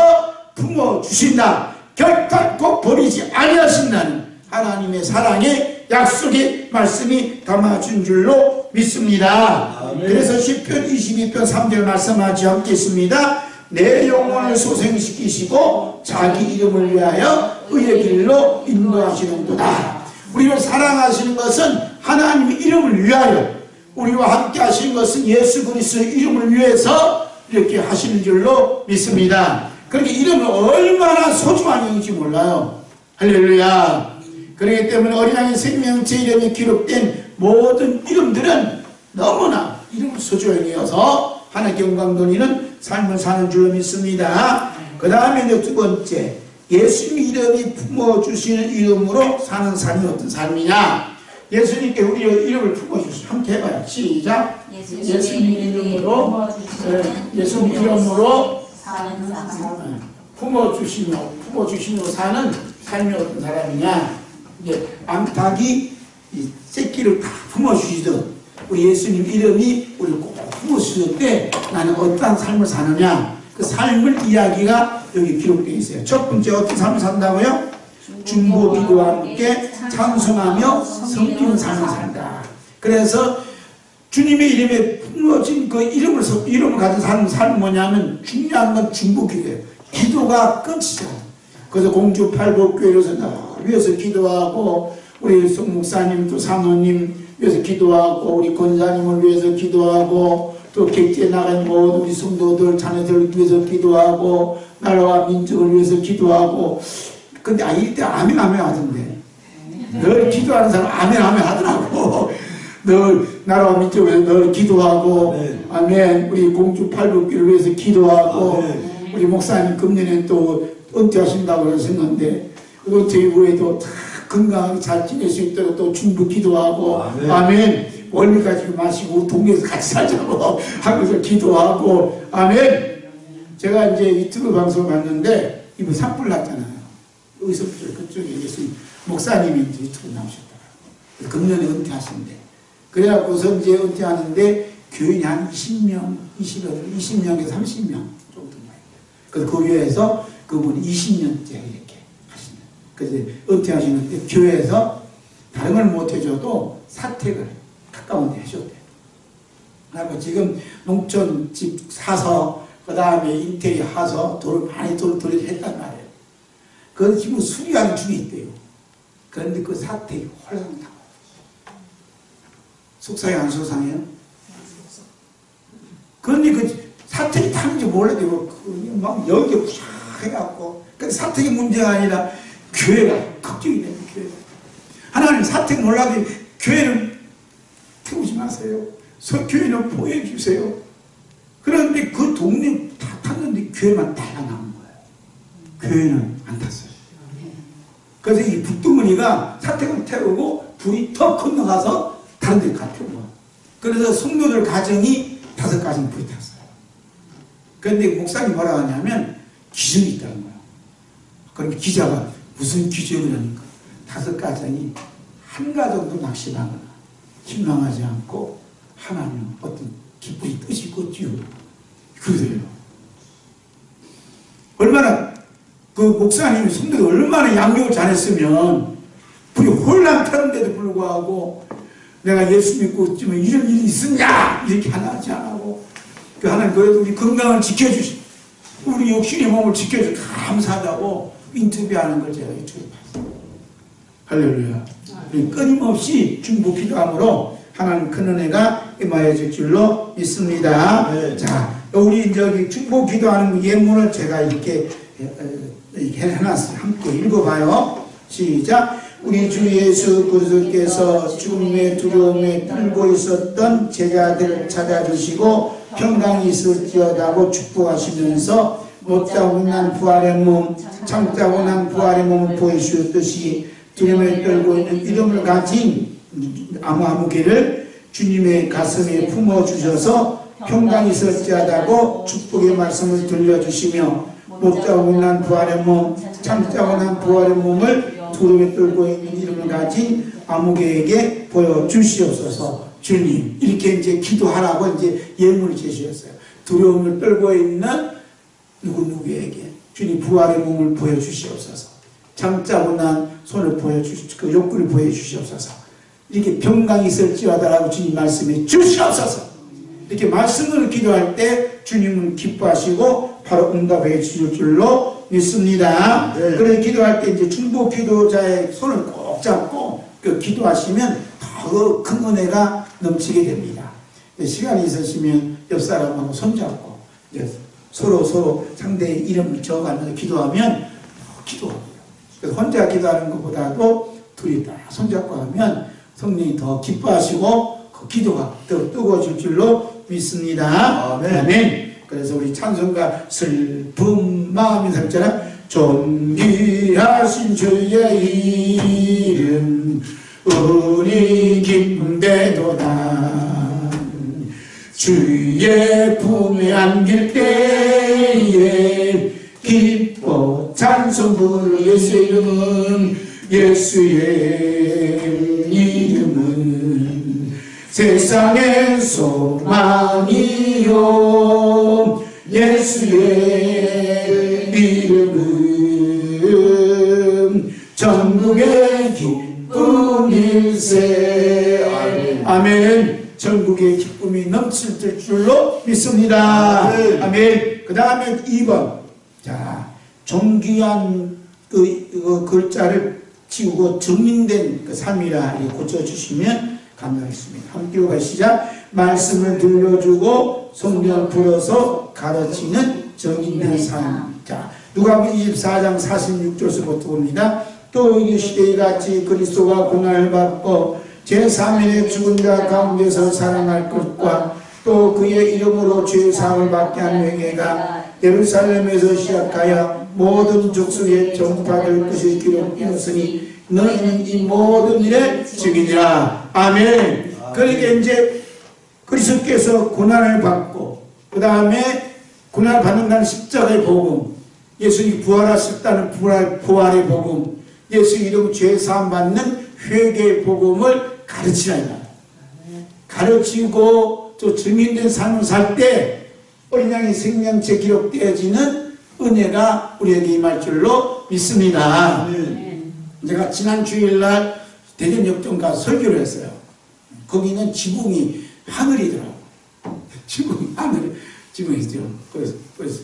품어주신다. 결단코 버리지 아니하신다는 하나님의 사랑의 약속의 말씀이 담아준 줄로 믿습니다. 아멘. 그래서 시편 22편 3절 말씀하지 않겠습니다. 내 영혼을 소생시키시고 자기 이름을 위하여 의의 길로 인도하시는도다. 우리를 사랑하시는 것은 하나님의 이름을 위하여, 우리와 함께 하시는 것은 예수 그리스도의 이름을 위해서 이렇게 하시는 줄로 믿습니다. 그렇게 이름은 얼마나 소중한 이름인지 몰라요. 할렐루야. 그렇기 때문에 어린 양의 생명체 이름이 기록된 모든 이름들은 너무나 이름을 소중히 여겨서 하나님께 영광 돌리는 삶을 사는 줄로 믿습니다. 그 다음에 두 번째, 예수님 이름이 품어주시는 이름으로 사는 삶이 어떤 삶이냐? 예수님께 우리 이름을 품어주시죠. 함께 해봐요. 시작. 예수님 이름으로 예수님 이름으로 품어주시며 사는 삶이 어떤 사람이냐? 이제 암탉이 이 새끼를 다 품어주시듯 우리 예수님 이름이 우리를 꼭 품어주실 때 나는 어떠한 삶을 사느냐? 그 삶을 이야기가 여기 기록되어 있어요. 첫 번째 어떤 삶을 산다고요? 중보 기도와 함께 찬송하며 섬기는 삶을 산다. 그래서 주님의 이름에 품어진 그 이름을 가진 삶은 뭐냐면 중요한 건 중보 기도예요. 기도가 끝이죠. 그래서 공주팔복교회에서 위해서 기도하고 우리 송 목사님 또 사모님 위해서 기도하고 우리 권사님을 위해서 기도하고 또 객지에 나간 모든 우리 성도들 자녀들을 위해서 기도하고 나라와 민족을 위해서 기도하고 근데 이때 아멘 하던데 늘 기도하는 사람 아멘 하더라고. 늘 나라와 민족을 위해서 늘 기도하고 아멘. 우리 공주팔복교를 위해서 기도하고 우리 목사님 금년에 또 은퇴하신다고 그러셨는데 은퇴 후에도 다 건강하게 잘 지낼 수 있도록 또 충분 기도하고 아멘. 아멘. 원리 가지고 마시고 동네에서 같이 살자고 하면서 기도하고 아멘. 제가 이제 유튜브 방송을 봤는데 이분 산불 났잖아요. 여기서 그쪽에 계신 목사님이 이제 유튜브 나오셨더라고요. 금년에 은퇴하신대. 그래갖고서 이제 은퇴하는데 교인이 한 20명에서 30명 정도입니다. 그래서 그 교회에서 그분이 20년째 이렇게 하시는. 그래서 은퇴하시는데 교회에서 다른 걸 못 해줘도 사택을 가까운 데 해줬대요. 그리고 지금 농촌집 사서 그 다음에 인테리어 하서 돈을 많이 했단 말이에요. 그건 지금 수리하는 중에 있대요. 그런데 그 사택이 홀랑당하고 속상해 안 속상해요? 그런데 그 사택이 타는지 몰라도 막 여기에 푸샥 해갖고 그 사택이 문제가 아니라 교회가 걱정이 됩니다. 교회가. 하나님 사택 몰라도 교회는 태우지 마세요. 교회는 보여주세요. 그런데 그 동네 다 탔는데 교회만 다가 남은 거예요. 교회는 안 탔어요. 그래서 이 불두머니가 사택을 태우고 불이 더 건너가서 다른 데 갔죠. 그래서 성도들 가정이 5가정 불이 탔어요. 그런데 목사님이 뭐라 하냐면 기적이 있다는 거예요. 그러니까 기자가 무슨 기적을 하니까 5가정이 한 가정도 낙심하거나 실망하지 않고 하나님 어떤 기쁨이 뜻이 있겠지요. 그러세요. 얼마나 그 목사님이 성도들 얼마나 양육을 잘했으면 불이 홀랑 타는데도 불구하고 내가 예수 믿고 있지만 이런 일이 있었냐 이렇게 하지 않고 그 하나님 그래도 우리 건강을 지켜주시 우리 육신의 몸을 지켜주셔서 감사하다고 인터뷰하는 걸 제가 유튜브에 봤어요. 할렐루야. 끊임없이 중보 기도함으로 하나님 큰 은혜가 임하여 줄 줄로 믿습니다. 네. 자, 우리 저기 중보 기도하는 예문을 제가 이렇게 해놨어요. 함께 읽어봐요. 시작. 우리 주 예수 그리스도께서 죽음의 두려움에 떨고 있었던 제자들을 찾아주시고 평강이 있을지어다고 축복하시면서 못자고 난 부활의 몸, 참자고 난 부활의 몸을 보여주셨듯이 두려움에 떨고 있는 이름을 가진 아무개를 주님의 가슴에 품어주셔서 평강이 있을지어다고 축복의 말씀을 들려주시며 못자고 난 부활의 몸, 참자고 난 부활의 몸을 두려움에 떨고 있는 이름을 가진 아무개에게 보여주시옵소서. 주님, 이렇게 이제 기도하라고 이제 예문을 제시했어요. 두려움을 떨고 있는 누구에게 주님 부활의 몸을 보여주시옵소서. 참자고 난 손을 그 욕구를 보여주시옵소서. 이렇게 평강이 있을지어다라고 주님 말씀해 주시옵소서. 이렇게 말씀을 기도할 때 주님은 기뻐하시고 바로 응답해 주실 줄로 믿습니다. 네. 그래서 기도할 때 이제 중보 기도자의 손을 꼭 잡고 그 기도하시면 더 큰 은혜가 넘치게 됩니다. 시간이 있으시면 옆 사람하고 손잡고 서로 상대의 이름을 적어가면서 기도하면 기도합니다. 그래서 혼자 기도하는 것보다도 둘이 다 손잡고 하면 성령이 더 기뻐하시고 그 기도가 더 뜨거워질 줄로 믿습니다. 아멘. 아멘. 그래서 우리 찬송가 슬픈 마음이 살잖아. 존귀하신 주의 이름 우리 기쁨되도다. 주의 품에 안길 때에 기뻐 찬송 부르 예수의 이름은 예수의 이름은 세상의 소망이요 예수의 이름은 전국의 기쁨일세. 아멘. 전국의 기쁨이 넘칠 줄로 믿습니다. 아멘. 그 다음에 2번. 자, 존귀한 그 글자를 지우고 증명된 그 삶이라 고쳐주시면 감사하겠습니다. 함께 읽어봐. 시작. 말씀을 들려주고 성경 풀어서 가르치는 정인된 삶. 자, 누가복음 24장 46절서부터 봅니다. 또 이 시대에 같이 그리스도가 고난을 받고 제3일에 죽은 자 가운데서 살아날 것과 또 그의 이름으로 죄 사함을 받게 하는 회개가 예루살렘에서 시작하여 모든 족속에 전파될 것이 기록되었으니 너는 이 모든 일에 증인이라. 아멘. 그러니까 이제 그리스도께서 고난을 받고 그 다음에 고난을 받는다는 십자가의 복음, 예수님이 부활하셨다는 부활의 복음, 예수 이름 죄사함 받는 회개의 복음을 가르치라. 가르치고 또 증인된 삶을 살 때 어린 양의 생명체 기록되어지는 은혜가 우리에게 임할 줄로 믿습니다. 제가 지난 주일날 대전역정 가서 설교를 했어요. 거기는 지붕이 하늘이더라고. 지붕이 하늘, 지붕이죠. 그래서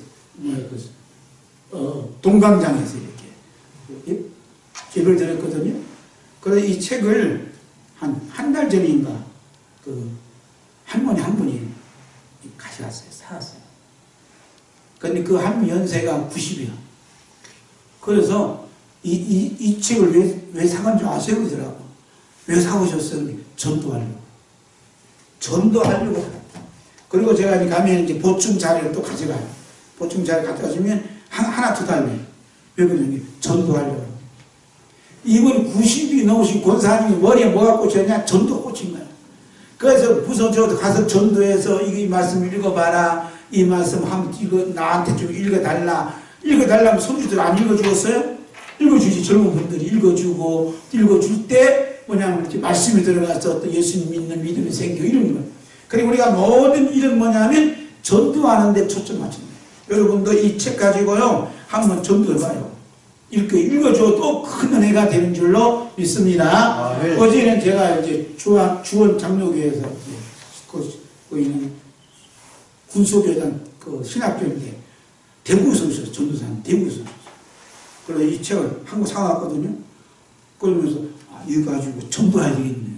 동광장에서 이렇게 예배를 드렸거든요. 그래서 이 책을 한 달 전인가 그 할머니 한 분이 가져갔어요. 사왔어요. 근데 그 할머니 연세가 90이야. 그래서 이 책을 왜 사간 줄 아세요? 그러더라고. 왜 사오셨어요? 전도하려고. 전도하려고. 그리고 제가 가면 이제 보충 자료를 또 가져가요. 보충 자료 가져가시면 하나 더 달래요. 왜 그러냐? 전도하려고. 이분 90이 넘으신 권사님이 머리에 뭐가 꽂혔냐? 전도 꽂힌 거야. 그래서 부서져도 가서 전도해서 이 말씀 읽어봐라. 이 말씀 한번 나한테 좀 읽어달라. 읽어달라면 손주들 안 읽어주었어요? 읽어주지. 젊은 분들이 읽어주고, 읽어줄 때 뭐냐면 말씀이 들어가서 또 예수님 믿는 믿음이 생겨. 이런 거예요. 그리고 우리가 모든 일은 뭐냐면 전도하는 데 초점 맞춘다. 여러분도 이 책 가지고요 한번 전도해봐요. 읽어줘도 큰 은혜가 되는 줄로 믿습니다. 어제는 제가 이제 주원 장로교에서 있는 군소교단 신학교인데 대구에서 오셨어요. 전도사님 대구에서 오셨어요. 그래서 이 책을 한국 사왔거든요. 그러면서 이거 가지고 전도해야 되겠네요.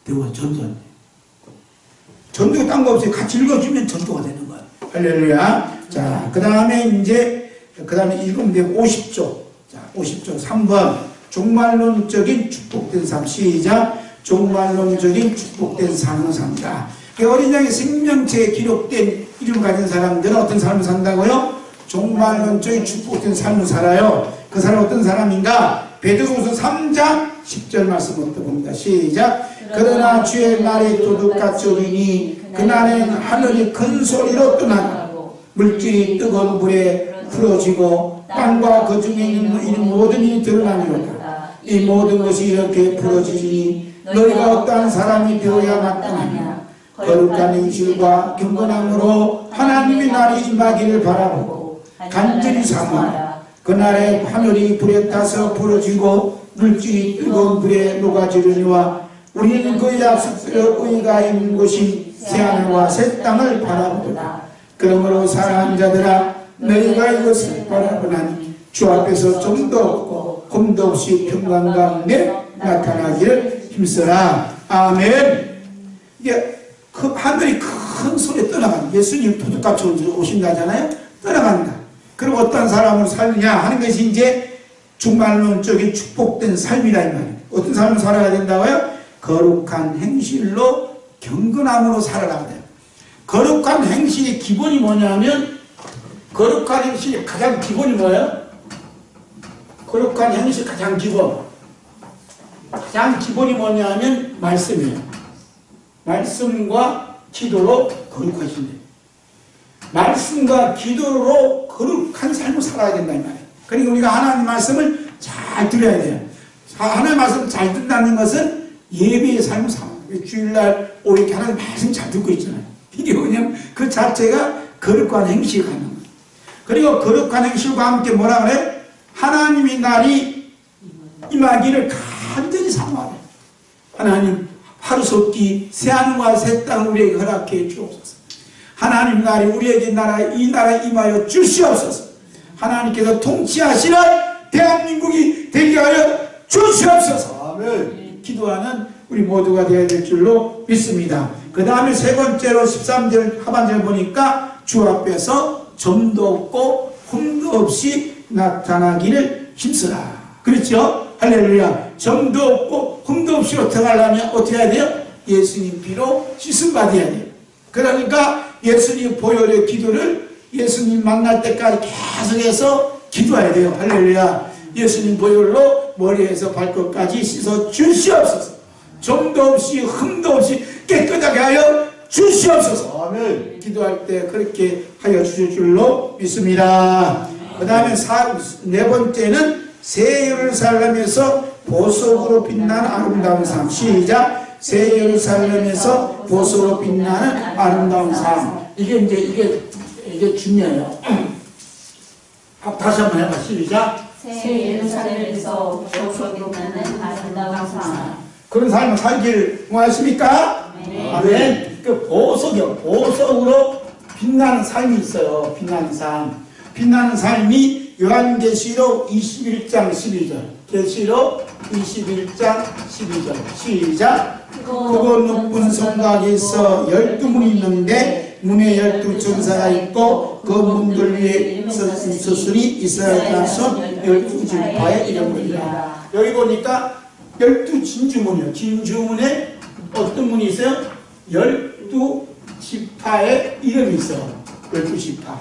대구가 전도한대. 전도가 딴 거 없어요. 같이 읽어주면 전도가 되는 거예요. 할렐루야. 자, 그 다음에 읽으면 되고 50조. 자, 50조 3번. 종말론적인 축복된 삶. 시작. 종말론적인 축복된 삶을 산다. 어린 양의 생명체에 기록된 이름 가진 사람들은 어떤 삶을 산다고요? 종말론적인 축복된 삶을 살아요. 그 사람 어떤 사람인가? 베드로후서 3장 10절 말씀부터 봅니다. 시작. 그러나 주의 날에 도둑같이 오리니 그날엔 하늘이 큰 소리로 떠나고 물질이 뜨거운 불에 풀어지고 땅과 그 중에 있는 모든 일이 드러나리로다. 이 모든 것이 이렇게 풀어지니 너희가 어떠한 사람이 되어야 마땅하냐. 거룩한 행실과 경건함으로 하나님의 날이 임하기를 바라보고 간절히 사모하라. 그날에 하늘이 불에 타서 풀어지고 물질이 뜨거운 불에 녹아지려니와 우리는 그 약속대로 의가 있는 곳이 새하늘과 새 땅을 바라보도다. 그러므로 사랑하는 자들아 너희가 이것을 바라보나니 주 앞에서 좀도 없고 흠도 없이 평강 가운데 나타나기를 힘써라. 아멘. 이게 하늘이 큰 소리에 떠나간다. 예수님 도둑같이 오신다잖아요. 떠나간다. 그럼 어떤 사람으로 살느냐 하는 것이 이제 종말론적인 축복된 삶이라 이 말이에요. 어떤 삶을 살아야 된다고요? 거룩한 행실로 경건함으로 살아가야 돼요. 거룩한 행실의 기본이 뭐냐면 거룩한 행실의 가장 기본이 뭐예요? 거룩한 행실 가장 기본이 뭐냐면 말씀이에요. 말씀과 기도로 거룩하신대. 말씀과 기도로 거룩한 삶을 살아야 된다 이 말이에요. 그러니까 우리가 하나님 말씀을 잘 들어야 돼요. 하나님 말씀을 잘 듣는다는 것은 예배의 삶을 살아요. 주일날 이렇게 하나님 말씀 잘 듣고 있잖아요. 이게 뭐냐면 그 자체가 거룩한 행실을 갖는 거예요. 그리고 거룩한 행실과 함께 뭐라 그래? 하나님의 날이 임하기를 간절히 사모하래. 하나님 하루속히 새하늘과 새 땅을 우리에게 허락해 주옵소서. 하나님 날이 우리에게 이 나라에 임하여 주시옵소서. 하나님께서 통치하시는 대한민국이 되게 하여 주시옵소서. 아멘. 기도하는 우리 모두가 되어야 될 줄로 믿습니다. 그 다음에 세 번째로 13절 하반절 보니까 주 앞에서 점도 없고 흠도 없이 나타나기를 힘쓰라. 그렇죠? 할렐루야. 점도 없고 흠도 없이 어떻게 하려면 어떻게 해야 돼요? 예수님 피로 씻음 받아야 돼요. 그러니까 예수님 보혈의 기도를 예수님 만날 때까지 계속해서 기도해야 돼요. 할렐루야. 예수님 보혈로 머리에서 발끝까지 씻어 주시옵소서. 점도 없이 흠도 없이 깨끗하게 하여 주시옵소서. 아멘. 기도할 때 그렇게 하여 주실 줄로 믿습니다. 그 다음에 네 번째는 새 예루살렘에서 보석으로 빛나는 아름다운 삶. 시작. 새 예루살렘에서 보석으로 빛나는 아름다운 삶. 이게 중요해요. 다시 한번 해봐. 시작. 새 예루살렘에서 보석으로 빛나는 아름다운 삶. 그런 삶을 살기를 원하십니까? 네. 아멘. 그 보석으로 빛나는 삶이 있어요. 빛나는 삶. 빛나는 삶이 요한계시록 21장 12절. 계시록 21장 12절. 시작. 크고 높은 성곽이 있어 12문이 있는데 문에 12천사가 있고 그 문들 위에 서술이 이스라엘 자손 12지파의 이름입니다. 여기 보니까 12진주문이요. 진주문에 어떤 문이 있어요? 12지파의 이름이 있어요. 12지파.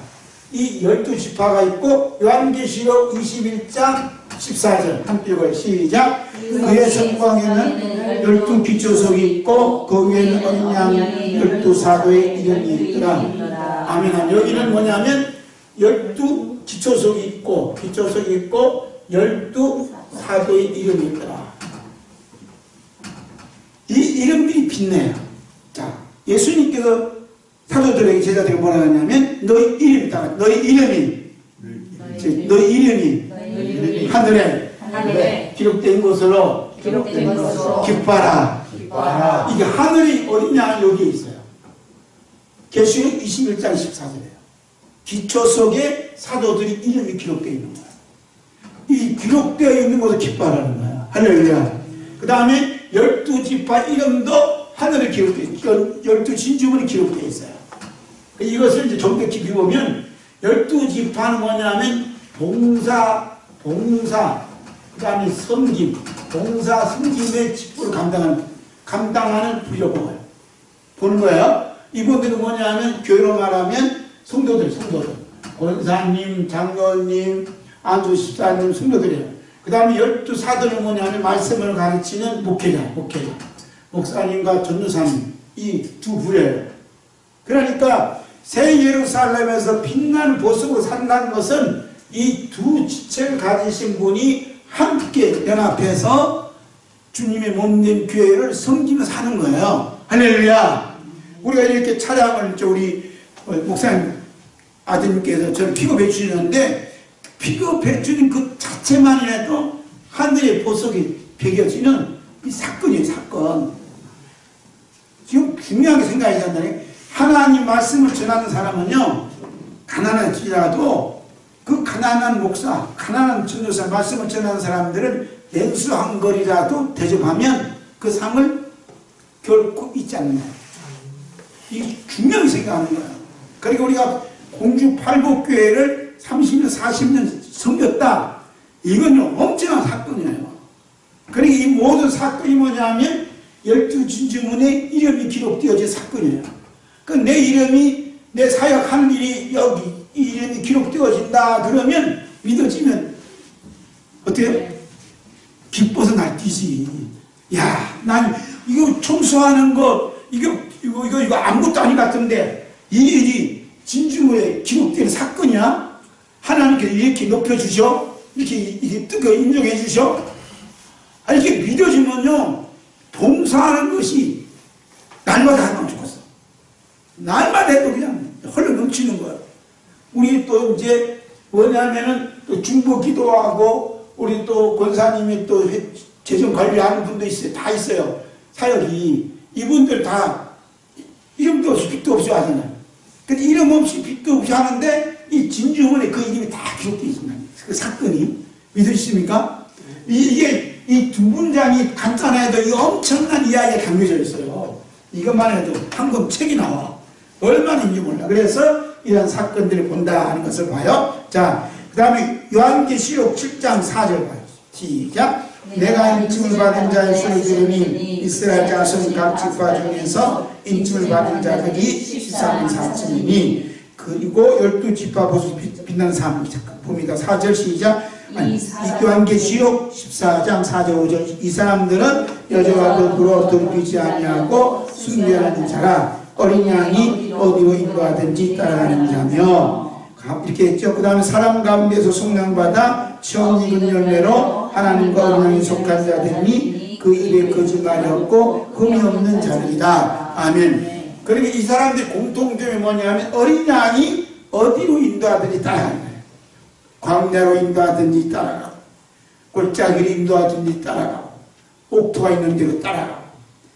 이 12지파가 있고 요한계시록 21장 14절 함께 읽어요. 시작. 그의 성곽에는 12기초석이 있고 그 위에는 어린 양 12사도의 이름이 있더라. 아멘. 여기는 뭐냐면 12기초석이 있고 12사도의 이름이 있더라. 이 이름들이 빛내요. 자, 예수님께서 사도들에게 제자들에게 뭐라 하냐면 너희 이름이 하늘에 기록된 것으로 기뻐라. 이게 하늘이 어디냐 여기에 있어요. 계시록 21장 14절이에요. 기초 속에 사도들이 이름이 기록되어 있는 거예요. 이 기록되어 있는 것을 기뻐하라는 거예요. 할렐루야. 그 다음에 12지파 이름도 하늘에 기록되어 있어요. 12진주문이 기록되어 있어요. 이것을 이제 좀 더 깊이 보면 12지파는 뭐냐면 봉사, 그 다음에 섬김, 봉사, 섬김의 직분을 감당하는 부위로 보는 거예요. 이분들은 뭐냐면 교회로 말하면 성도들, 권사님, 장로님, 안수집사님, 성도들이에요. 그 다음에 12사도는 뭐냐면 말씀을 가르치는 목회자, 목사님과 전도사님, 이 두 부류예요. 그러니까 새 예루살렘에서 빛나는 보석으로 산다는 것은 이 두 지체를 가지신 분이 함께 연합해서 주님의 몸된 교회를 섬기며 사는 거예요. 할렐루야. 우리가 이렇게 차량을 우리 목사님 아드님께서 저를 픽업해 주시는데 픽업해 주는 그 자체만이라도 하늘의 보석이 베겨지는 이 사건이에요. 사건. 지금 중요하게 생각해야 한다는 하나님 말씀을 전하는 사람은요, 가난할지라도 그 가난한 목사, 가난한 전도사 말씀을 전하는 사람들은 냉수 한 거리라도 대접하면 그 상을 결코 잊지 않는 거예요. 이 중요하게 생각하는 거예요. 그러니까 우리가 공주 팔복교회를 30년, 40년 섬겼다. 이건 엄청난 사건이에요. 그러니까 이 모든 사건이 뭐냐면 12진주문에 이름이 기록되어진 사건이에요. 그 내 이름이, 내 사역하는 일이 여기 이 이름이 기록되어진다 그러면 믿어지면 어때요? 기뻐서 날뛰지. 야, 난 이거 청소하는 거 이거 아무것도 아닌 것 같은데 이 일이 진주문에 기록된 사건이야? 하나님께서 이렇게 높여주셔? 이렇게 뜨거 인정해 주셔? 이렇게 믿어지면요, 봉사하는 것이 날마다 하면 좋겠어. 날마다 해도 그냥 흘러 넘치는 거야. 우리 또 이제 뭐냐면은 또 중보 기도하고 우리 또 권사님이 또 재정 관리하는 분도 있어요. 다 있어요. 사역이. 이분들 다 이름도 없이 빛도 없이 하잖아요. 근데 이름 없이 빛도 없이 하는데 이 진주문에 그 이름이 다 기록되어 있습니다. 그 사건이. 믿으십니까? 이게 이 두 문장이 간단해도 이 엄청난 이야기가 담겨져 있어요. 이것만 해도 한 권 책이 나와. 얼마나인지 몰라. 그래서 이런 사건들을 본다 하는 것을 봐요. 자, 그 다음에 요한계시록 7장 4절 봐요. 시작. 내가 인침을 받은 자의 수를 들으니 이스라엘 자손 각 지파 중에서 인침을 받은 자들이 13만 4천이니 그리고 12지파 보수 빛난 사람 봅니다. 4절 시작. 요한계시록 14장 4절 5절 이 사람들은 여자와 거꾸로 돌이키지 아니하고 순결한 자라 어린 양이 어디로 인도하든지 따라가는 자며 이렇게 했죠. 그 다음에 사람 가운데서 속량받아 처음 익은 열매로 하나님과 어린 양에 속한 자들이 그 입에 거짓말이 없고 흠이 없는 자들이다. 아멘. 그러니까 이 사람들의 공통점이 뭐냐면 어린 양이 어디로 인도하든지 따라가는 거예요. 광야로 인도하든지 따라가고 골짜기로 인도하든지 따라가고 옥토가 있는 데로 따라가고.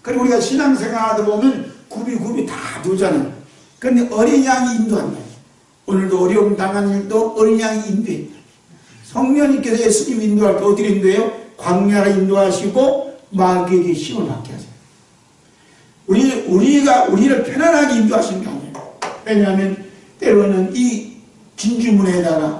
그리고 우리가 신앙생활하다 보면 굽이 다 두잖아요. 그런데 어린 양이 인도한다. 오늘도 어려움 당한 일도 어린 양이 인도해. 성령님께서 예수님 인도할 때 어디로 인도해요? 광야로 인도하시고 마귀에게 힘을 받게 하세요. 우리를 편안하게 인도하시는 게 아니에요. 왜냐하면 때로는 이 진주문에다가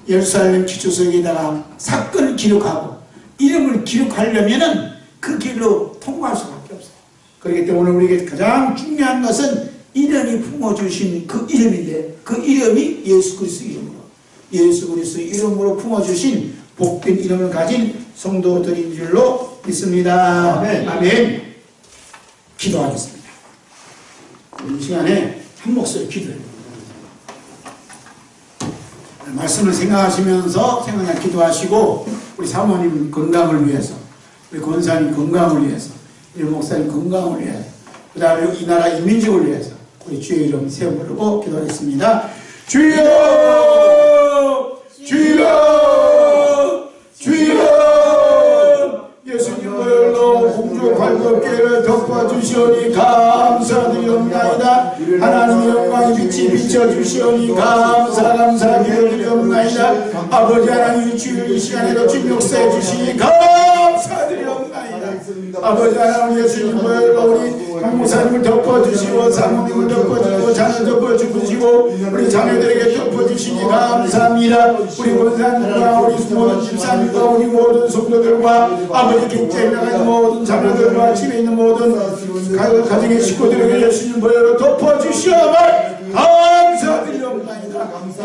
예루살렘 기초석에다가 사건을 기록하고 이름을 기록하려면은 그 길로 통과할 수밖에 없어요. 그렇기 때문에 우리에게 가장 중요한 것은 이름이 품어주신 그 이름인데 그 이름이 예수 그리스도 이름으로 예수 그리스도 이름으로 품어주신 복된 이름을 가진 성도들인 줄로 믿습니다. 아멘. 아멘. 기도하겠습니다. 이 시간에 한 목소리 기도해요. 말씀을 생각하시면서 생각나 기도하시고 우리 사모님 건강을 위해서 우리 권사님 건강을 위해서 우리 목사님 건강을 위해서 그 다음에 이 나라 이민족을 위해서 우리 주의 이름 세워 부르고 기도하겠습니다. 주여 주여 주여 예수님을로 공주 발굽계를 덮어주시오니 감사드리옵나이다. 하나님의 영광이 빛이 비춰주시오니 감사 기도드리옵나이다. 아버지 하나님 주일 이 시간에도 주님 역사해 주시니 감사드리옵나이다. 아버지 하나님 예수님을로 우리 강목사님을 덮어주시고 사모님을 덮어주시고 자녀 덮어주시고 우리 자녀들에게 덮어주시니 감사합니다. 우리 권사님과 우리 모든 집사님과 우리 모든 성도들과 아버지 객자에 나가는 모든 자녀들과 집에 있는 모든 가정의 식구들에게 예수님 보혈로 덮어주시오며 감사드리옵나이다.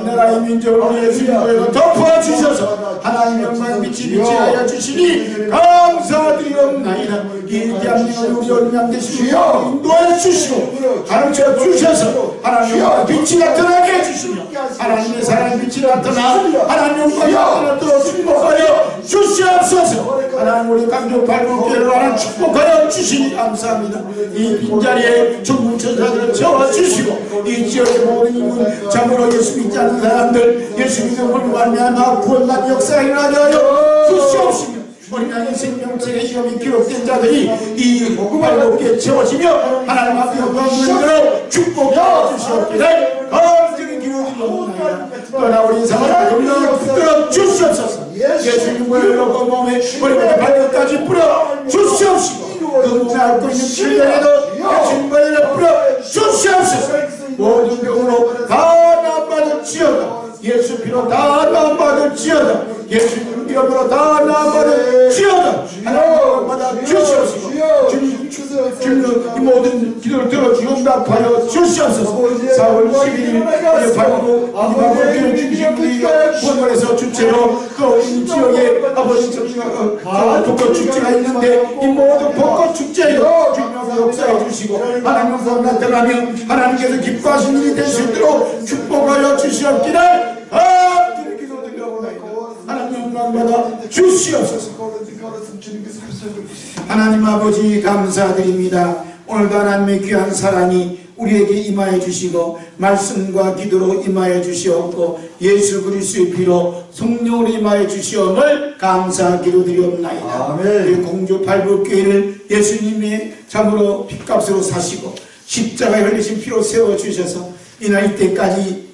나라의 민족을 예수님 보혈로 덮어주셔서 하나님의 영광 빛이 비치하여 주시니 감사드리옵나이다. 이 대한민국을 우리 어린양 되시고 인도해 주시고 가르쳐 주셔서 하나님의 영광 빛이 나타나게 해주시며 하나님의 사랑의 빛이 나타나 하나님의 영광이 나타나도록 축복하여 주시옵소서. 하나님 우리 강조 발목교회를 하나 축복하여 주시니 감사합니다. 이 빈자리에 전국 천사들을 채워주시고 이 지역의 모든 인문 참으로 예수 믿지 않는 사람들 예수 믿음을 말미암아 구원받는 역사가 일어나게 하여 주시옵시며 어린 양의 생명책에 이름이 기록된 자들이 이 발목교회에 채워지며 하나님 앞에 영광을 축복하여 주시옵기를 감사를 기울이옵나이다. 떠나 우리 인생을 영광을 붙들어 주시옵소서. 예수님을 놓고 몸에 머리부터 발끝까지 뿌려 주시옵시고 그 몸에 앓고 있는 질병에도 예수님을 뿌려 주시옵소서. 모든 병으로 다 나아받을지어다. 예수 피로 다 나아받을지어다. 예수님 이름으로 다 나아받을지어다. 하나님 받아 주시옵시고 주님 이 모든 기도를 들어주고 응답하여 주시옵소서. 4월 11일 발목 이방원교회 중심부의 본관에서 주체로 또 이 지역에 아버지 벚꽃 축제가 있는데 이 모든 벚꽃 축제에도 주님의 역사해 주시고 하나님의 구원 나타나며 하나님께서 기뻐하시는 일이 될 수 있도록 축복하여 주시옵기를 하나님 영광받아 주시옵소서. 하나님 아버지 감사드립니다. 오늘도 하나님의 귀한 사랑이 우리에게 임하여 주시고 말씀과 기도로 임하여 주시옵고 예수 그리스도의 피로 성령으로 임하여 주시옵을 감사하기로 드리옵나이다. 우리 공주 발목교회를 예수님의 참으로 핏값으로 사시고 십자가에 흘리신 피로 세워주셔서 이 나이 때까지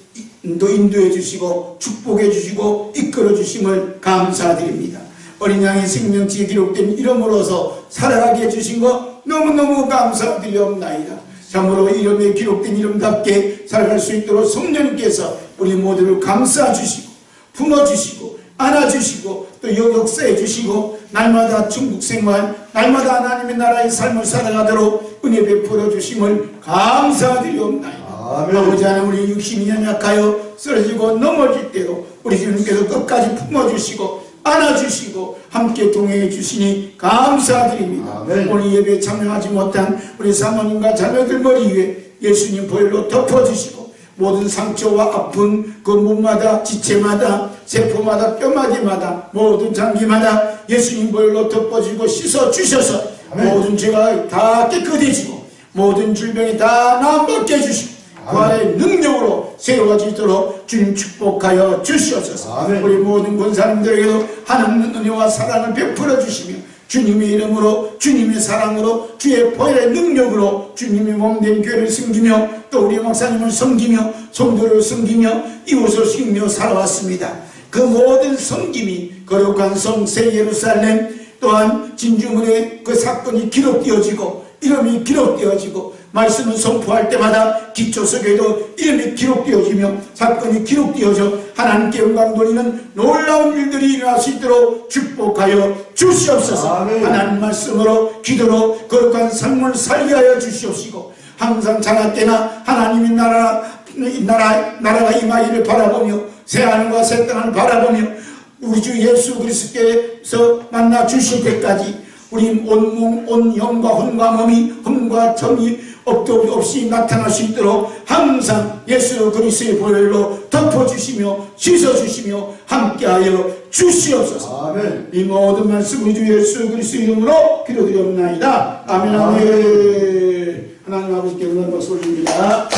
인도해 주시고 축복해 주시고 이끌어 주심을 감사드립니다. 어린 양의 생명책에 기록된 이름으로서 살아가게 해주신 것 너무너무 감사드리옵나이다. 참으로 이름에 기록된 이름답게 살아갈 수 있도록 성령님께서 우리 모두를 감싸주시고 품어주시고 안아주시고 또 역사해 주시고 날마다 천국생활 날마다 하나님의 나라의 삶을 살아가도록 은혜 베풀어 주심을 감사드리옵나이다. 아멘. 아버지 하나님, 우리 육신이 연약하여 쓰러지고 넘어질 때도 우리 주님께서 끝까지 품어주시고 안아주시고 함께 동행해 주시니 감사드립니다. 아멘. 오늘 예배에 참여하지 못한 우리 사모님과 자녀들 머리 위에 예수님 보혈로 덮어주시고 모든 상처와 아픈 그 몸마다 지체마다 세포마다 뼈마디마다 모든 장기마다 예수님 보혈로 덮어주고 씻어주셔서 아멘. 모든 죄가 다 깨끗해지고 모든 질병이 다 나아먹게 해주시고 부활의 능력으로 세워지도록 주님 축복하여 주시옵소서. 아멘. 우리 모든 권사님들에게도 하나님의 은혜와 사랑을 베풀어 주시며 주님의 이름으로 주님의 사랑으로 주의 보혈의 능력으로 주님의 몸된 교회를 섬기며 또 우리 목사님을 섬기며 성도를 섬기며 이웃을 섬기며 살아왔습니다. 그 모든 섬김이 거룩한 성 새 예루살렘 또한 진주문에 그 사건이 기록되어지고 이름이 기록되어지고 말씀을 선포할 때마다 기초석에도 이름이 기록되어지며 사건이 기록되어져 하나님께 영광 돌리는 놀라운 일들이 일어날 수 있도록 축복하여 주시옵소서. 아멘. 하나님 말씀으로 기도로 거룩한 삶을 살게 하여 주시옵시고 항상 장할 때나 하나님의 나라가 임하기를 바라보며 새하늘과 새 땅을 바라보며 우리 주 예수 그리스도께서 만나 주실 때까지 우리 온몸 온 영과 혼과 몸이 흠과 점이 없도 없이 나타날 수 있도록 항상 예수 그리스도의 보혈로 덮어주시며 씻어주시며 함께하여 주시옵소서. 아멘. 이 모든 말씀 우리 주 예수 그리스도 이름으로 기도드리옵나이다. 아멘. 아멘. 하나님 아버지께 은혜를 받습니다.